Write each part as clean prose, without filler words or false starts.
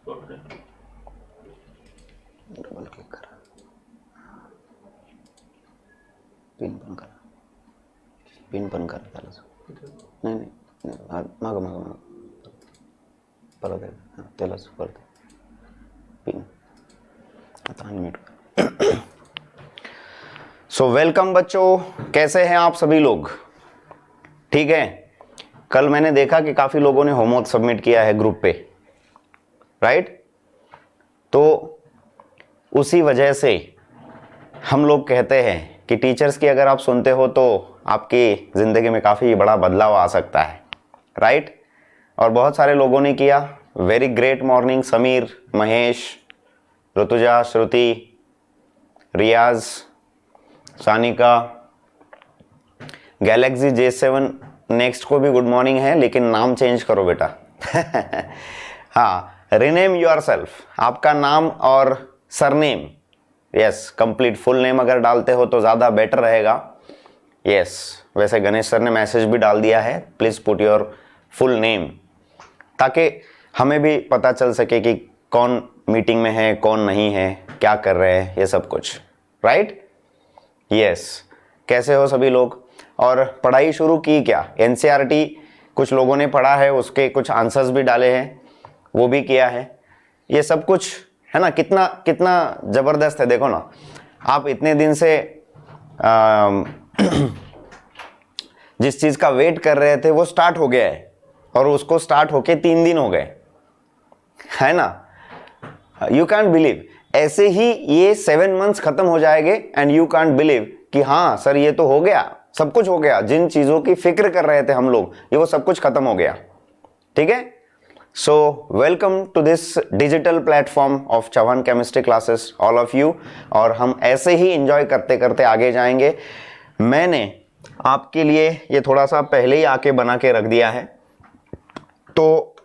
Double click करा, pin पण करा, पिन पण करा त्याला. नाही नाही मागं मागं मागं परत आहे त्यालाच परत पिन आता अनम्यूट कर. सो वेलकम बच्चों, कैसे हैं आप सभी लोग? ठीक है. कल मैंने देखा कि काफी लोगों ने होमवर्क सबमिट किया है ग्रुप पे, राइट? तो उसी वजह से हम लोग कहते हैं कि टीचर्स की अगर आप सुनते हो तो आपकी जिंदगी में काफी बड़ा बदलाव आ सकता है, राइट? और बहुत सारे लोगों ने किया. Very great morning Sameer, Mahesh, Rituja, Shruti, Riyaz, Sanika, Galaxy J7 next को भी गुड मॉर्निंग है, लेकिन नाम चेंज करो बेटा. हाँ, रिनेम योरसेल्फ, आपका नाम और surname, yes, complete full name अगर डालते हो तो ज़्यादा बेटर रहेगा. यस, वैसे गणेश सर ने मैसेज भी डाल दिया है, please put your full name, ताकि हमें भी पता चल सके कि कौन मीटिंग में है, कौन नहीं है, क्या कर रहे हैं, ये सब कुछ, राइट? यस, कैसे हो सभी लोग? और पढ़ाई शुरू की क्या? NCERT कुछ लोगों ने पढ़ा है, उसके कुछ आंसर्स भी डाले हैं, वो भी किया है. ये सब कुछ है ना, कितना कितना जबरदस्त है. देखो ना, आप इतने दिन से जिस चीज का वेट कर रहे थे वो स्टार्ट हो गया है, और उसको स्टार्ट होके 3 दिन हो गए, है ना? यू कैंट बिलीव, ऐसे ही ये 7 मंथ्स खत्म हो जाएंगे एंड यू कैंट बिलीव कि हाँ सर ये तो हो गया, सब कुछ हो गया. जिन चीजों की फिक्र कर रहे थे हम लोग, ये वो सब कुछ खत्म हो गया. ठीक है. So welcome to this digital platform of Chauhan chemistry classes all of you. और हम ऐसे ही एंजॉय करते करते आगे जाएंगे. मैंने आपके लिए ये थोड़ा सा पहले ही आके बना के रख दिया है. तो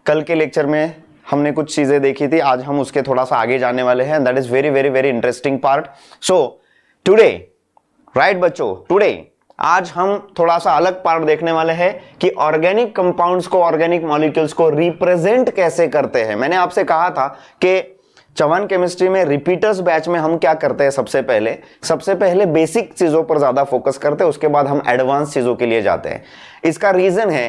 कल के लेक्चर में हमने कुछ चीजें देखी थी, आज हम उसके थोड़ा सा आगे जाने वाले हैं. That is very very very interesting part. So today, right बच्चों, टुडे आज हम थोड़ा सा अलग पार्ट देखने वाले हैं कि ऑर्गेनिक कंपाउंड्स को, ऑर्गेनिक मॉलिक्यूल्स को रिप्रेजेंट कैसे करते हैं. मैंने आपसे कहा था कि चौहान केमिस्ट्री में रिपीटर्स बैच में हम क्या करते हैं, सबसे पहले बेसिक चीजों पर ज्यादा फोकस करते हैं, उसके बाद हम एडवांस चीजों के लिए जाते हैं. इसका रीजन है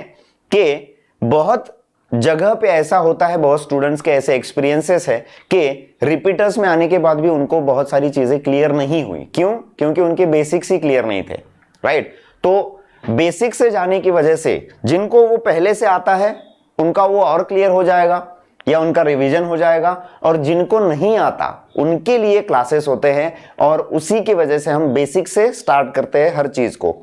कि बहुत जगह पे ऐसा होता है, बहुत स्टूडेंट्स के ऐसे एक्सपीरियंसेस है कि रिपीटर्स में आने के बाद भी उनको बहुत सारी चीजें क्लियर नहीं हुई. क्यों? क्योंकि उनके बेसिक्स ही क्लियर नहीं थे, राइट? तो बेसिक से जाने की वजह से जिनको वो पहले से आता है उनका वो और क्लियर हो जाएगा या उनका रिवीजन हो जाएगा, और जिनको नहीं आता उनके लिए क्लासेस होते हैं, और उसी की वजह से हम बेसिक से स्टार्ट करते हैं हर चीज को.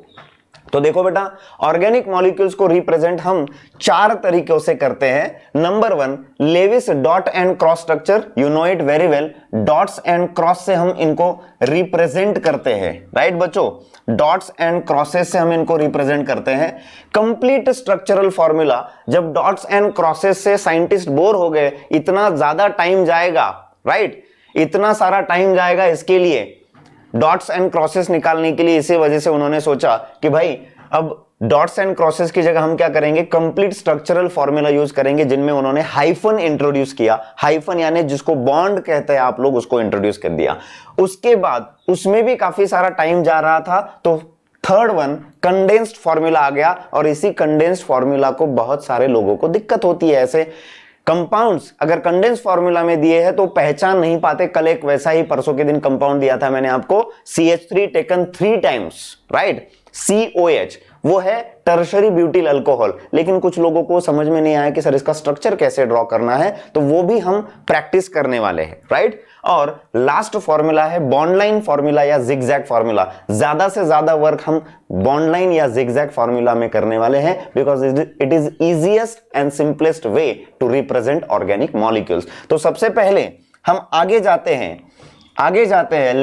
तो देखो बेटा, ऑर्गेनिक मॉलिक्यूल्स को रिप्रेजेंट हम 4 तरीकों से करते हैं. Number 1, Lewis dot and cross structure. You know it very well. Dots and cross से हम इनको रिप्रेजेंट करते हैं, राइट बच्चों? डॉट्स एंड क्रॉसेस से हम इनको रिप्रेजेंट करते हैं. कंप्लीट स्ट्रक्चरल फॉर्मूला, जब डॉट्स एंड क्रॉसेस से साइंटिस्ट बोर हो गए, इतना ज्यादा टाइम जाएगा, राइट? इतना सारा टाइम जाएगा इसके लिए, डॉट्स एंड क्रॉसेस निकालने के लिए. इसी वजह से उन्होंने सोचा कि भाई अब डॉट्स एंड क्रॉसेस की जगह हम क्या करेंगे, कंप्लीट स्ट्रक्चरल फॉर्मूला यूज करेंगे, जिनमें उन्होंने हाइफन इंट्रोड्यूस किया. हाइफन यानी जिसको बॉन्ड कहते हैं आप लोग, उसको इंट्रोड्यूस कर दिया. उसके बाद उसमें भी काफी सारा टाइम जा रहा था, तो थर्ड वन कंडेंस्ड फॉर्मूला आ गया. और इसी कंडेंस्ड फॉर्मूला को बहुत सारे लोगों को दिक्कत होती है. ऐसे कंपाउंड्स अगर कंडेंस फॉर्मूला में दिए हैं तो पहचान नहीं पाते. कल एक वैसा ही परसों के दिन कंपाउंड दिया था मैंने आपको, CH3 taken 3 times, right? COH, वो है टर्शरी ब्यूटिल अल्कोहल. लेकिन कुछ लोगों को समझ में नहीं आया कि सर इसका स्ट्रक्चर कैसे ड्रॉ करना है, तो वो भी हम प्रैक्टिस करने वाले हैं, राइट? और लास्ट फॉर्मूला है बॉन्डलाइन फॉर्मूला या जिगजैग फॉर्मूला. ज्यादा से ज्यादा वर्क हम बॉन्डलाइन या जिगजैग फॉर्मूला में करने वाले हैं, because it is easiest and simplest way to represent organic molecules. तो सबसे पहले हम आगे जाते हैं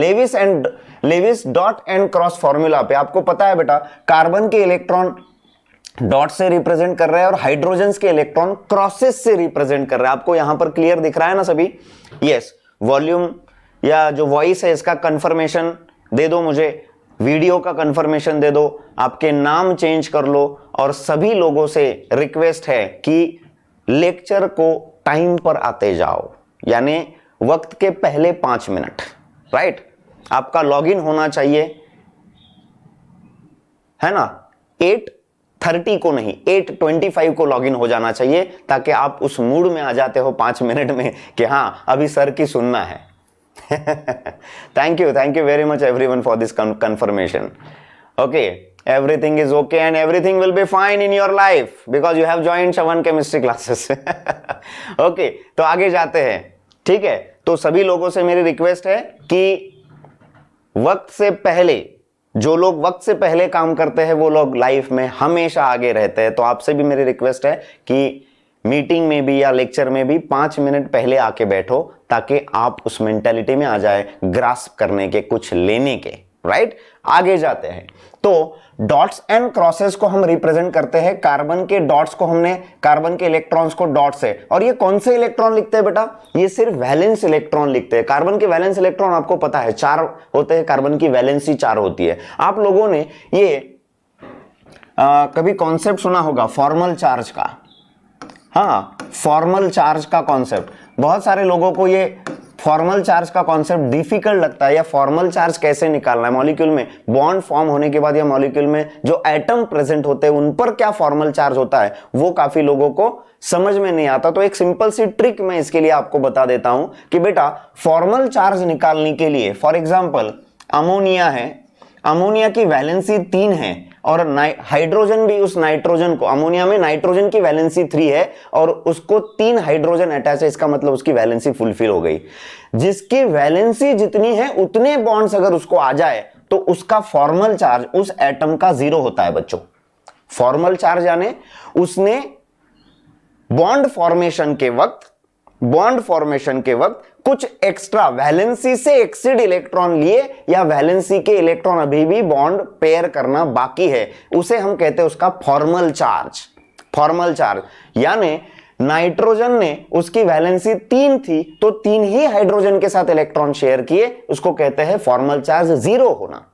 Lewis dot and cross formula पे. आपको पता है बेटा, कार्बन के इलेक्ट्रॉन डॉट से रिप्रेजेंट कर रहे हैं और हाइड्रोजन के इलेक्ट्रॉन क्रॉसेस से रिप्रेजेंट कर रहे हैं. आपको यहां पर क्लियर दिख रहा है ना सभी? यस. वॉल्यूम या जो वॉइस है इसका कंफर्मेशन दे दो मुझे, वीडियो का कंफर्मेशन दे दो, आपके नाम चेंज कर लो. और सभी लोगों से रिक्वेस्ट है कि लेक्चर को टाइम पर आते जाओ, यानी वक्त के पहले 5 मिनट, राइट। आपका लॉगिन होना चाहिए, है ना, 8:30 को नहीं 8:25 को लॉगिन हो जाना चाहिए, ताकि आप उस मूड में आ जाते हो 5 मिनट में कि हाँ अभी सर की सुनना है। Thank you very much everyone for this confirmation. Okay, everything is okay and everything will be fine in your life because you have joined Shravan chemistry classes. Okay, तो आगे जाते हैं, ठीक है। तो सभी लोगों से मेरी रिक्वेस्ट है कि वक्त से पहले, जो लोग वक्त से पहले काम करते हैं वो लोग लाइफ में हमेशा आगे रहते हैं। तो आपसे भी मेरी रिक्वेस्ट है कि मीटिंग में भी या लेक्चर में भी 5 मिनट पहले आके बैठो, ताकि आप उस मेंटालिटी में आ जाए ग्रास्प करने के, कुछ लेने के, राइट। आगे जाते हैं। तो डॉट्स एंड क्रॉसेस को हम रिप्रेजेंट करते हैं, कार्बन के डॉट्स को हमने, कार्बन के इलेक्ट्रॉन्स को डॉट से, और ये कौन से इलेक्ट्रॉन लिखते हैं बेटा, ये सिर्फ वैलेंस इलेक्ट्रॉन लिखते हैं। कार्बन के वैलेंस इलेक्ट्रॉन आपको पता है 4 होते हैं, कार्बन की वैलेंसी 4 होती है। आप लोगों ने ये कभी कॉन्सेप्ट सुना होगा फॉर्मल चार्ज का, हाँ, फॉर्मल चार्ज का कॉन्सेप्ट। बहुत सारे लोगों को ये फॉर्मल चार्ज का कॉन्सेप्ट डिफिकल्ट लगता है, या फॉर्मल चार्ज कैसे निकालना है, मॉलिक्यूल में बॉन्ड फॉर्म होने के बाद या मॉलिक्यूल में जो एटम प्रेजेंट होते हैं उन पर क्या फॉर्मल चार्ज होता है, वो काफी लोगों को समझ में नहीं आता। तो एक सिंपल सी ट्रिक मैं इसके लिए आपको बता देता हूं कि बेटा फॉर्मल चार्ज निकालने के लिए, फॉर एग्जाम्पल अमोनिया है, अमोनिया की वैलेंसी 3 है, और हाइड्रोजन भी उस नाइट्रोजन को, अमोनिया में नाइट्रोजन की वैलेंसी 3 है और उसको 3 हाइड्रोजन अटैच है, इसका मतलब उसकी वैलेंसी फुलफिल हो गई। जिसकी वैलेंसी जितनी है उतने बॉन्ड्स अगर उसको आ जाए तो उसका फॉर्मल चार्ज उस एटम का 0 होता है बच्चों। फॉर्मल चार्ज यानी उसने बॉन्ड फॉर्मेशन के वक्त कुछ एक्स्ट्रा वैलेंसी से एक्सिड इलेक्ट्रॉन लिए, या वैलेंसी के इलेक्ट्रॉन अभी भी बॉन्ड पेयर करना बाकी है, उसे हम कहते हैं उसका फॉर्मल चार्ज। फॉर्मल चार्ज यानी नाइट्रोजन ने, उसकी वैलेंसी 3 थी तो 3 ही हाइड्रोजन के साथ इलेक्ट्रॉन शेयर किए, उसको कहते हैं फॉर्मल चार्ज 0 होना।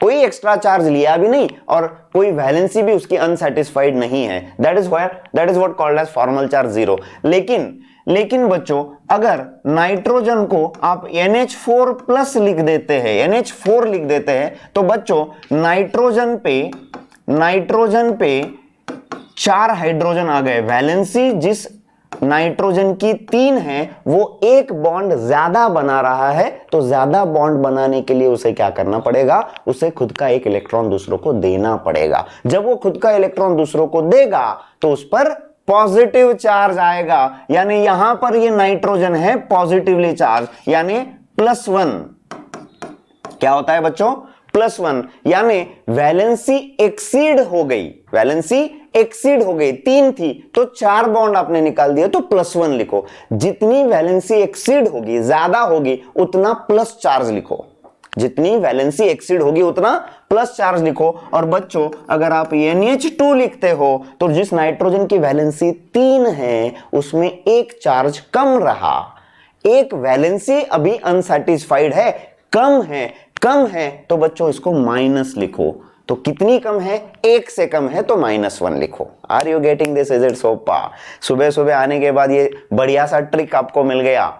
कोई एक्स्ट्रा चार्ज लिया भी नहीं और कोई वैलेंसी भी उसकी अनसैटिस्फाइड नहीं है, that is what called as formal charge 0। लेकिन बच्चों अगर नाइट्रोजन को आप NH4 प्लस लिख देते हैं, NH4 लिख देते हैं, तो बच्चों नाइट्रोजन पे 4 हाइड्रोजन आ गए। वैलेंसी जिस नाइट्रोजन की 3 है वो एक बॉन्ड ज्यादा बना रहा है, तो ज्यादा बॉन्ड बनाने के लिए उसे क्या करना पड़ेगा, उसे खुद का एक इलेक्ट्रॉन दूसरों को देना पड़ेगा। जब वो खुद का इलेक्ट्रॉन दूसरों को देगा तो उस पर पॉजिटिव चार्ज आएगा, यानी यहां पर ये नाइट्रोजन है पॉजिटिवली चार्ज, यानी +1। क्या होता है बच्चों, +1, यानी वैलेंसी एक्सीड हो गई, 3 थी तो 4 बॉन्ड आपने निकाल दिया, तो +1 लिखो। जितनी वैलेंसी एक्सीड होगी, ज्यादा होगी, उतना प्लस चार्ज लिखो। जितनी वैलेंसी एक्सीड होगी उतना प्लस चार्ज लिखो। और बच्चों अगर आप NH2 लिखते हो तो जिस नाइट्रोजन की वैलेंसी 3 है उसमें एक चार्ज कम रहा, एक वैलेंसी अभी अनसैटिस्फाइड है, कम है, तो बच्चों इसको माइनस लिखो। तो कितनी कम है, 1 से कम है तो -1 लिखो। Are you getting this, is it सोपा? सुबह आने के बाद ये बढ़िया सा ट्रिक आपको मिल गया।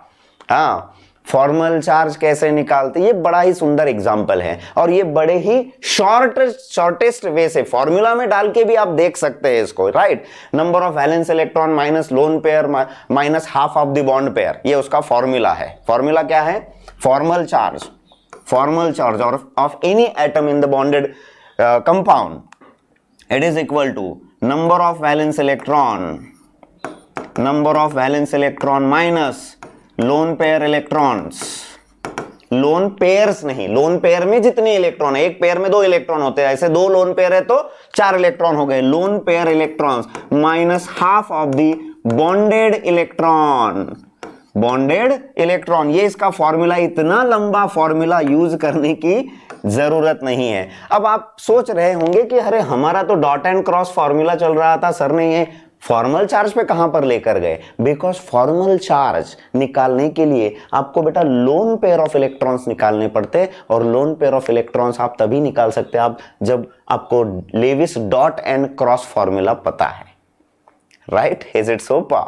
हाँ, फॉर्मल चार्ज कैसे निकालते, ये बड़ा ही सुंदर एग्जाम्पल है, और ये बड़े ही शॉर्टेस्ट वे से फॉर्मूला में डाल के भी आप देख सकते हैं इसको, right. Number of valence electron minus lone pair minus half of the bond pair, ये उसका फॉर्मूला है। फॉर्मूला क्या है, formal charge of any atom in the bonded compound, it is equal to number of valence electron minus lone pair electrons, lone pairs नहीं, lone pair में जितने electron है, एक पेयर में 2 इलेक्ट्रॉन होते हैं, ऐसे 2 लोन पेयर है तो 4 इलेक्ट्रॉन हो गए, loan pair electrons minus half of the bonded electron. ये इसका फॉर्मूला, इतना लंबा फॉर्मूला यूज करने की जरूरत नहीं है। अब आप सोच रहे होंगे कि अरे हमारा तो डॉट एंड क्रॉस फॉर्मूला चल रहा था, सर ने ये फॉर्मल चार्ज पे कहां पर लेकर गए? बिकॉज फॉर्मल चार्ज निकालने के लिए आपको बेटा लोन पेयर ऑफ इलेक्ट्रॉन्स निकालने पड़ते हैं, और लोन पेयर ऑफ इलेक्ट्रॉन्स आप तभी निकाल सकते हैं आप जब आपको Lewis dot and cross formula पता है, राइट? इज इट सोपा?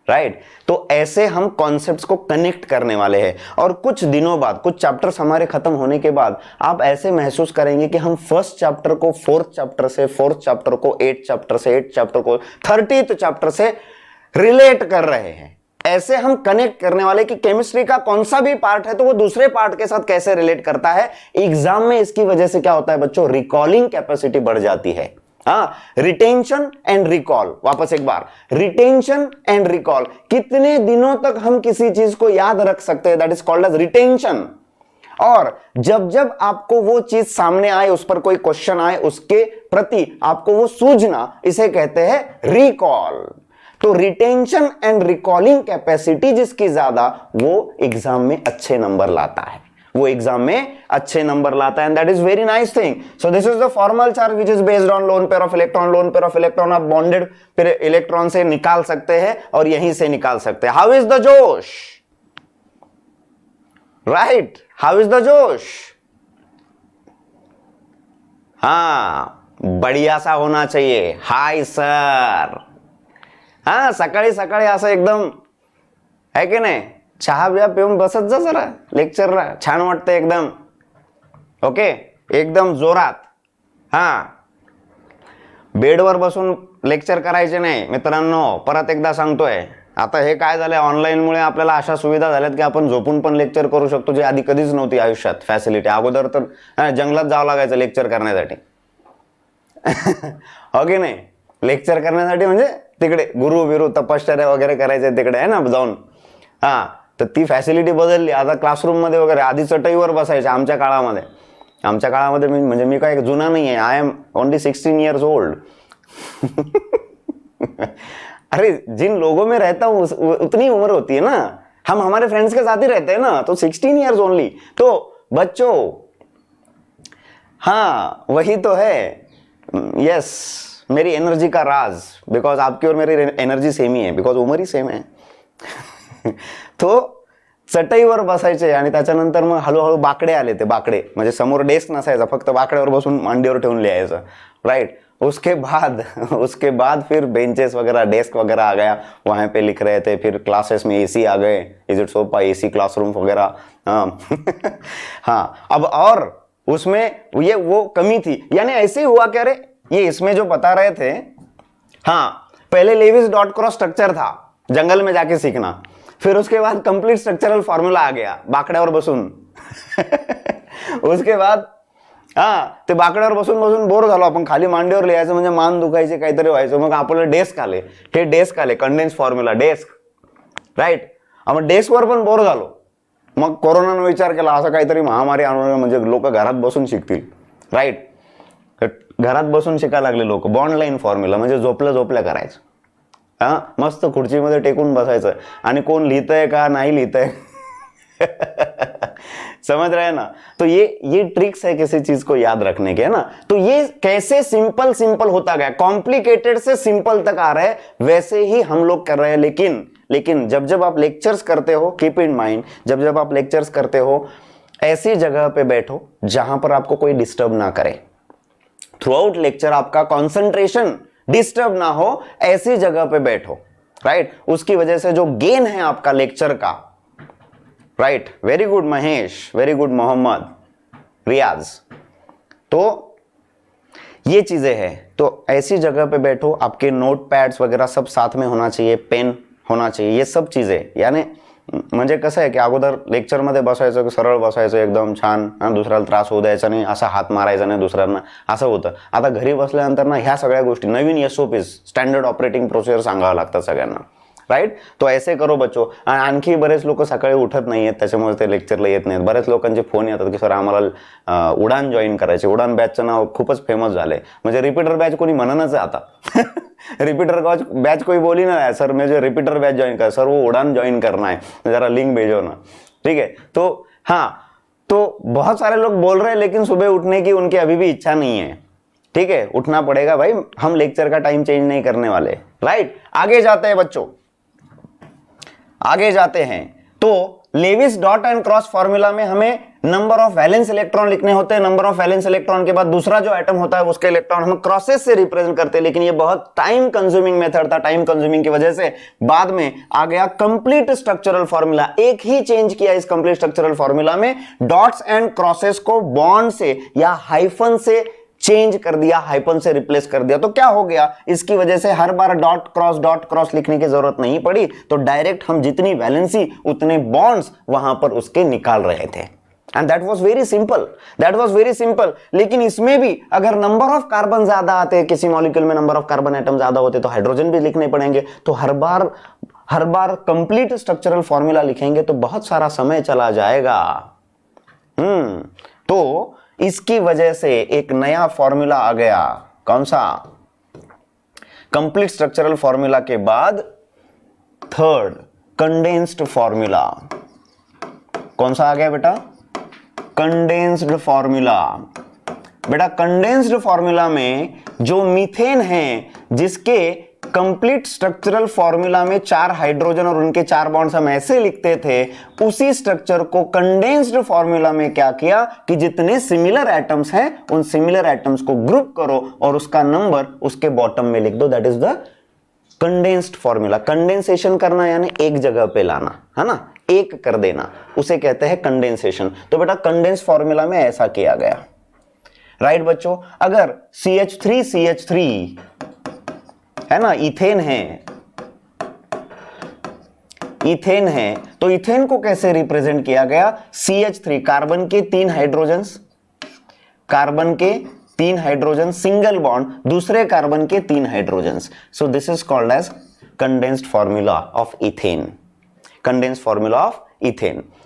राइट तो ऐसे हम कॉन्सेप्ट्स को कनेक्ट करने वाले हैं और कुछ दिनों बाद, कुछ चैप्टर्स हमारे खत्म होने के बाद आप ऐसे महसूस करेंगे कि हम फर्स्ट चैप्टर को फोर्थ चैप्टर से, फोर्थ चैप्टर को एट चैप्टर से, एट चैप्टर को 30th चैप्टर से रिलेट कर रहे हैं। ऐसे हम कनेक्ट करने वाले कि केमिस्ट्री का कौन सा भी पार्ट है तो वो दूसरे पार्ट के साथ कैसे रिलेट करता है। एग्जाम में इसकी वजह से क्या होता है बच्चों, रिकॉलिंग कैपेसिटी बढ़ जाती है। रिटेंशन एंड रिकॉल, वापस एक बार, रिटेंशन एंड रिकॉल, कितने दिनों तक हम किसी चीज को याद रख सकते हैं, that is called as retention. और जब जब आपको वो चीज सामने आए, उस पर कोई क्वेश्चन आए, उसके प्रति आपको वो सूझना, इसे कहते हैं रिकॉल। तो रिटेंशन एंड रिकॉलिंग कैपेसिटी जिसकी ज्यादा, वो एग्जाम में अच्छे नंबर लाता है, वो एग्जाम में अच्छे नंबर लाता है, and that is very nice thing. So this is the formal charge which is based on lone pair of electron. Lone pair of electron आप बॉन्डेड पेयर इलेक्ट्रॉन से निकाल सकते हैं और यहीं से निकाल सकते हैं। हाउ इज द जोश, राइट, हाउ इज द जोश? बढ़िया सा होना चाहिए। हाय सर, सकाळी सकाळी असं एकदम है की नाही, चहा बिया पिऊन बसत जा जरा लेक्चरला, छान वाटतं एकदम, ओके, एकदम जोरात। बेडवर बसून लेक्चर करायचे नाही मित्रांनो, परत एकदा सांगतोय। आता हे काय झालंय, ऑनलाईनमुळे आपल्याला अशा सुविधा झाल्यात की आपण झोपून पण लेक्चर करू शकतो, जे आधी कधीच नव्हती आयुष्यात फॅसिलिटी। अगोदर तर जंगलात जावं लागायचं लेक्चर करण्यासाठी हो की नाही, लेक्चर करण्यासाठी म्हणजे तिकडे गुरु बिरू तपश्चर्या वगैरे करायचे तिकडे आहे ना जाऊन। तर ती फॅसिलिटी बदलली, आता क्लासरूम मध्ये वगैरे, आधी चटईवर बसायचे आमच्या काळामध्ये म्हणजे मी काय जुना नाही आहे, I am only 16 years old अरे जिन लोगों में रहता हूं उतनी उम्र होती है ना, हम हमारे फ्रेंड्स के साथ ही रहते हैं ना, तो 16 years ओनली। तो बच्चों, वही तो है, यस, मेरी एनर्जी का राज, बिकॉज आपकी और मेरी एनर्जी सेम ही है, बिकॉज उमर ही सेम है तो चटईवर बसायचे आणि त्याच्यानंतर मग हळूहळू बाकडे आले, ते बाकडे म्हणजे समोर डेस्क नसायचा, फक्त बाकड्यावर बसून मांडीवर ठेवून लिहायचं, राइट। उसके बाद फिर बेंचेस वगैरह, डेस्क वगैरह आ गया, वहां पे लिख रहे थे। फिर क्लासेस में एसी आ गए, is it so AC classroom वगैरह अब और उसमें ये वो कमी थी, यानी ऐसे ही हुआ क्या रे, ये इसमें जो बता रहे थे, पहले लेविस डॉट क्रॉस स्ट्रक्चर था, जंगल में जाके सीखना, फिर उसके बाद कंप्लीट स्ट्रक्चरल फॉर्म्युला आ गया बाकड्यावर बसून उसके बाद ते बाकड्यावर बसून बसून बोर झालो आपण, खाली मांडीवर लिहायचं म्हणजे मान दुखायचे, काहीतरी व्हायचं। मग आपल्याला डेस्क आले, हे डेस्क आले, कंडेन्स फॉर्म्युला डेस्क, राईट। मग डेस्कवर पण बोर झालो, मग कोरोनानं विचार केला असं काहीतरी महामारी आणून म्हणजे लोक घरात बसून शिकतील, राईट। घरात बसून शिकायला लागले लोक, बॉन्ड लाईन फॉर्म्युला म्हणजे झोपल्या करायचं, मस्त खुर्चीमध्ये टेकून बसायचं, आणि कोण लिहितंय का नाही लिहितंय समझ रहे हैं ना। तो ये ट्रिक्स है किसी चीज को याद रखने के, है ना। तो ये कैसे सिंपल होता गया, कॉम्प्लिकेटेड से सिंपल तक आ रहा है, वैसे ही हम लोग कर रहे हैं। लेकिन जब आप लेक्चर्स करते हो, कीप इन माइंड, जब आप लेक्चर्स करते हो, ऐसी जगह पे बैठो जहां पर आपको कोई डिस्टर्ब ना करे। थ्रू आउट लेक्चर आपका कॉन्सेंट्रेशन डिस्टर्ब ना हो, ऐसी जगह पे बैठो, राइट। उसकी वजह से जो गेन है आपका लेक्चर का, right, very good Mahesh, very good Mohammad, Riyaz. तो ये चीजें हैं, तो ऐसी जगह पे बैठो, आपके नोट पैड्स वगैरह सब साथ में होना चाहिए, पेन होना चाहिए, ये सब चीजें। यानी म्हणजे कसं आहे की अगोदर लेक्चरमध्ये बसायचं, सरळ बसायचं एकदम छान, दुसऱ्याला त्रास होऊ द्यायचा नाही, असा हात मारायचा नाही दुसऱ्यांना, असं होतं। आता घरी बसल्यानंतर ना ह्या सगळ्या गोष्टी, नवीन SOPs, स्टँडर्ड ऑपरेटिंग प्रोसिजर सांगावं लागतात सगळ्यांना, राइट। तो ऐसे करो बच्चो। आणखी बरेच लोक सकाळी उठत नाहीयेत, त्याच्यामुळे ते लेक्चरला येत नाहीत। बरेच लोकांचे फोन येतात की सर आम्हाला उडान जॉईन करायचे, उडान बॅचचं नाव खूपच फेमस झालंय, म्हणजे रिपीटर बॅच कोणी म्हणणच आहे आता रिपीटर बैच कोई बोल ही ना रहा है, सर मुझे रिपीटर बैच ज्वाइन कर, सर वो उड़ान ज्वाइन करना है, जरा लिंक भेजो ना, ठीक है। तो तो बहुत सारे लोग बोल रहे हैं, लेकिन सुबह उठने की उनकी अभी भी इच्छा नहीं है, ठीक है। उठना पड़ेगा भाई, हम लेक्चर का टाइम चेंज नहीं करने वाले, राइट। आगे जाते हैं बच्चों, आगे जाते हैं। तो Lewis dot and cross formula में हमें नंबर ऑफ वैलेंस इलेक्ट्रॉन लिखने होते हैं। नंबर ऑफ वैलेंस इलेक्ट्रॉन के बाद दूसरा जो एटम होता है उसके इलेक्ट्रॉन हम क्रॉसेस से रिप्रेजेंट करते हैं, लेकिन ये बहुत टाइम कंज्यूमिंग मेथड था। टाइम कंज्यूमिंग की वजह से बाद में आ गया कंप्लीट स्ट्रक्चरल फॉर्मूला। एक ही चेंज किया इस कंप्लीट स्ट्रक्चरल फॉर्मूला में, डॉट्स एंड क्रॉसेस को बॉन्ड से या हाइफन से चेंज कर दिया, हाइफन से रिप्लेस कर दिया। तो क्या हो गया, इसकी वजह से हर बार डॉट क्रॉस लिखने की जरूरत नहीं पड़ी, तो डायरेक्ट हम जितनी वैलेंसी उतने बॉन्ड्स वहां पर उसके निकाल रहे थे। And that was very simple. लेकिन इसमें भी अगर नंबर ऑफ कार्बन ज्यादा आते हैं, किसी मॉलिक्यूल में नंबर ऑफ कार्बन एटम ज्यादा होते तो हाइड्रोजन भी लिखने पड़ेंगे। तो हर बार कंप्लीट स्ट्रक्चरल फॉर्मूला लिखेंगे तो बहुत सारा समय चला जाएगा। तो इसकी वजह से एक नया फॉर्मूला आ गया। कौन सा? कंप्लीट स्ट्रक्चरल फॉर्मूला के बाद थर्ड कंडेंस्ड फॉर्मूला। कौन सा आ गया बेटा? Condensed formula. बेटा कंडेंस्ड फॉर्मूला में जो मीथेन है, जिसके कंप्लीट स्ट्रक्चरल फॉर्मूला में 4 हाइड्रोजन और उनके 4 बॉन्ड्स हम ऐसे लिखते थे, उसी स्ट्रक्चर को कंडेंस्ड फॉर्मूला में क्या किया कि जितने सिमिलर एटम्स हैं उन सिमिलर एटम्स को ग्रुप करो और उसका नंबर उसके बॉटम में लिख दो। That is the condensed formula. Condensation करना यानी एक जगह पे लाना, है ना, एक कर देना, उसे कहते हैं कंडेंसेशन। तो बेटा कंडेंस फॉर्मूला में ऐसा किया गया। राइट बच्चों, अगर CH3 है ना, इथेन है, तो इथेन को कैसे रिप्रेजेंट किया गया? CH3 कार्बन के 3 हाइड्रोजन सिंगल बॉन्ड, दूसरे कार्बन के 3 hydrogen. So this is called as condensed formula of ethane.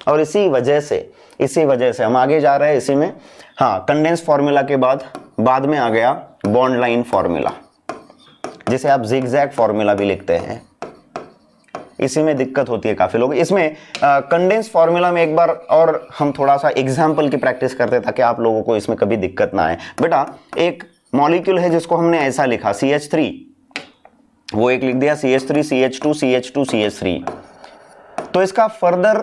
और इसी वजह से हम आगे जा रहे हैं इसी में। हाँ, कंडेंस्ड फॉर्मूला के बाद में आ गया बॉन्ड लाइन फॉर्मूला, जिसे आप जिगजैग फॉर्मूला भी लिखते हैं। इसी में दिक्कत होती है काफी लोग इसमें। कंडेंस फॉर्मूला में एक बार और हम थोड़ा सा एग्जांपल की प्रैक्टिस करते हैं ताकि आप लोगों को इसमें कभी दिक्कत ना आए। बेटा एक मॉलिक्यूल है जिसको हमने ऐसा लिखा CH3, वो एक लिख दिया CH3 CH2 CH2 CH3। तो इसका फर्दर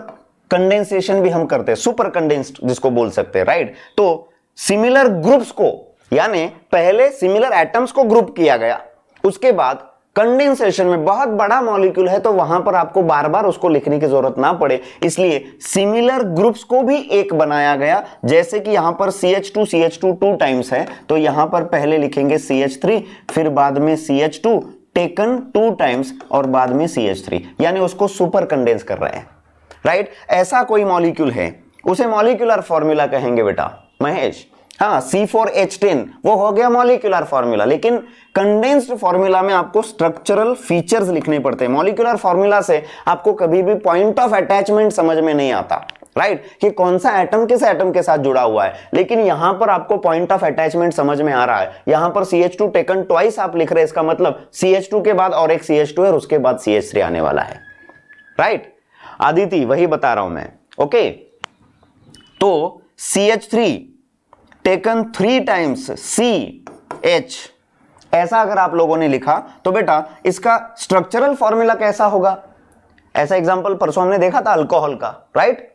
कंडेंसेशन भी हम करते हैं, सुपर कंडेंस्ड जिसको बोल सकते हैं। राइट, तो सिमिलर ग्रुप्स को, यानी पहले सिमिलर एटम्स को ग्रुप किया गया, उसके बाद कंडेंसेशन में बहुत बड़ा मॉलिक्यूल है तो वहां पर आपको बार बार उसको लिखने की जरूरत ना पड़े, इसलिए सिमिलर ग्रुप्स को भी एक बनाया गया। जैसे कि यहां पर CH2 2 टाइम्स है, तो यहां पर पहले लिखेंगे CH3, फिर बाद में CH2 टेकन 2 टाइम्स और बाद में CH3, यानी उसको सुपर कंडेंस कर रहे हैं। राइट, ऐसा कोई मॉलिक्यूल है, उसे मॉलिक्यूलर फॉर्मूला कहेंगे बेटा महेश। हाँ, C4H10 वो हो गया मॉलिक्यूलर फॉर्मूला, लेकिन कंडेंस्ड फॉर्मूला में आपको स्ट्रक्चरल फीचर्स लिखने पड़ते हैं। मॉलिक्यूलर फॉर्मूला से आपको कभी भी पॉइंट ऑफ अटैचमेंट समझ में नहीं आता, राइट, कि कौन सा एटम किस एटम के साथ जुड़ा हुआ है, लेकिन यहां पर आपको पॉइंट ऑफ अटैचमेंट समझ में आ रहा है। यहां पर CH2 टेकन ट्वाइस आप लिख रहे हैं, इसका मतलब CH2 के बाद और एक CH2 है और उसके बाद CH3 आने वाला है। राइट आदिति, वही बता रहा हूं मैं। ओके, तो CH3 टेकन 3 टाइम्स CH, ऐसा अगर आप लोगों ने लिखा तो बेटा इसका स्ट्रक्चरल फॉर्मूला कैसा होगा? ऐसा एग्जांपल परसों हमने देखा था अल्कोहल का। राइट,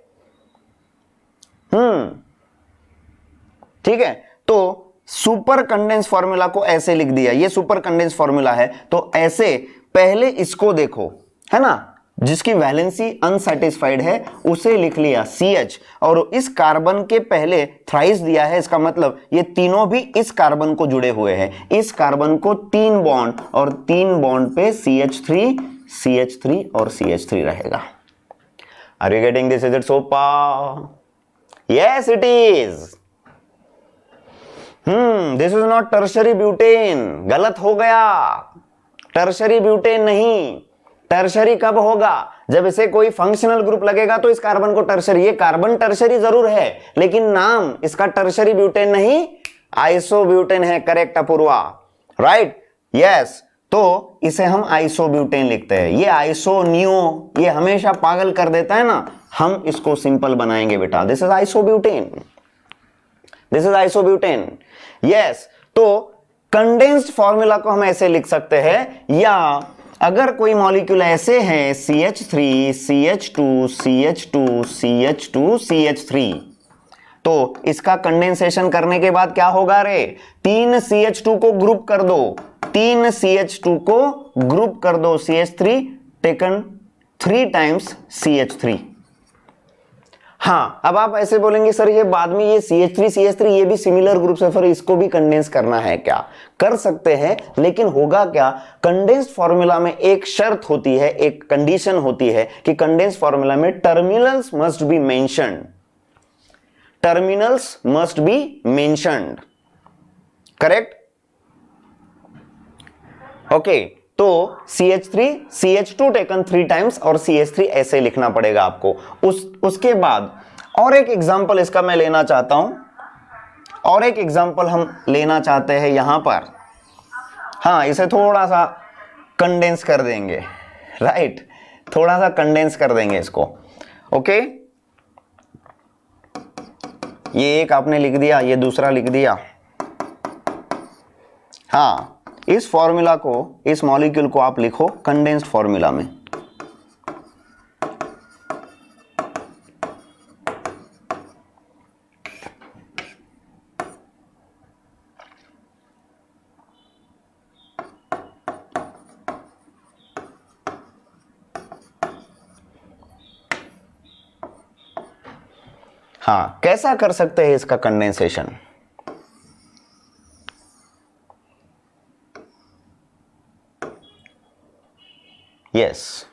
ठीक है, तो सुपर कंडेंस फॉर्मूला को ऐसे लिख दिया, ये सुपर कंडेंस फॉर्मूला है, तो ऐसे पहले इसको देखो, है ना, जिसकी वैलेंसी अनसैटिस्फाइड है उसे लिख लिया CH, और इस कार्बन के पहले थ्राइस दिया है, इसका मतलब ये तीनों भी इस कार्बन को जुड़े हुए हैं। इस कार्बन को 3 बॉन्ड और 3 बॉन्ड पे CH3 और CH3 रहेगा। Are you getting this? Is it सोपा? Yes it is. This is not tertiary butane, गलत हो गया, टर्शरी ब्यूटेन नहीं। टर्शरी कब होगा? जब इसे कोई फंक्शनल ग्रुप लगेगा तो इस कार्बन को टर्शरी, ये कार्बन टर्शरी जरूर है लेकिन नाम इसका टर्शरी ब्यूटेन नहीं, आइसोब्यूटेन है। Correct Apurva, right, yes. तो इसे हम आइसोब्यूटेन लिखते हैं। ये आइसोनियो ये हमेशा पागल कर देता है ना, हम इसको सिंपल बनाएंगे बेटा। This is isobutane, this is isobutane, yes. तो कंडेंस्ड फॉर्मूला को हम ऐसे लिख सकते हैं, या अगर कोई मॉलिक्यूल ऐसे हैं CH3 CH2 CH2 CH2 CH3, तो इसका कंडेंसेशन करने के बाद क्या होगा रे? 3 CH2 को ग्रुप कर दो, 3 CH2 को ग्रुप कर दो, CH3 टेकन 3 टाइम्स CH3। हाँ, अब आप ऐसे बोलेंगे सर ये बाद में ये CH3 ये भी सिमिलर ग्रुप्स है, फिर इसको भी कंडेंस करना है क्या? कर सकते हैं, लेकिन होगा क्या? कंडेंस्ड फॉर्मूला में एक शर्त होती है, एक कंडीशन होती है कि कंडेंस्ड फॉर्मूला में terminals must be mentioned, terminals must be mentioned, correct? Okay, तो CH3 CH2 टेकन 3 टाइम्स और CH3 ऐसे लिखना पड़ेगा आपको। उसके बाद और एक एग्जांपल इसका मैं लेना चाहता हूं, और एक एग्जांपल हम लेना चाहते हैं यहां पर। हाँ, इसे थोड़ा सा कंडेंस कर देंगे, राइट? थोड़ा सा कंडेंस कर देंगे इसको। ओके, ये एक आपने लिख दिया, ये दूसरा लिख दिया। हाँ, इस फॉर्मूला को, इस मॉलिक्यूल को आप लिखो कंडेंस्ड फॉर्मूला में। हाँ, कैसा कर सकते हैं इसका कंडेंसेशन? यस,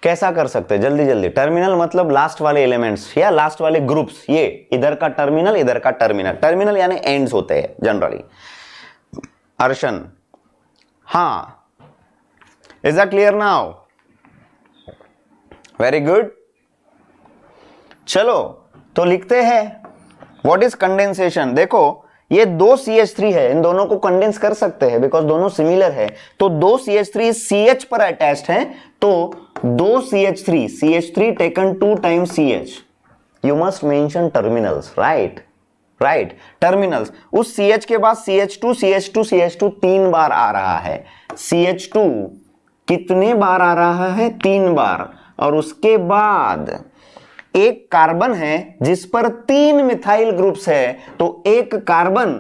कैसा कर सकते हैं? जल्दी जल्दी। टर्मिनल मतलब लास्ट वाले एलिमेंट्स या लास्ट वाले ग्रुप्स, ये इधर का टर्मिनल, इधर का टर्मिनल। टर्मिनल यानी एंड्स होते हैं जनरली। अर्शन, हाँ, is that clear now? Very good. चलो तो लिखते हैं व्हाट इज कंडेंसेशन। देखो ये 2 CH3 है, इन दोनों को कंडेंस कर सकते हैं बिकॉज दोनों सिमिलर है। तो 2 CH3 CH पर अटैच्ड है, तो 2 CH3 taken 2 times CH। You must mention terminals, right, terminals. उस CH के बाद CH2 3 बार आ रहा है। CH2 कितने बार आ रहा है? 3 बार। और उसके बाद एक कार्बन है जिस पर 3 मिथाइल ग्रुप्स है, तो एक कार्बन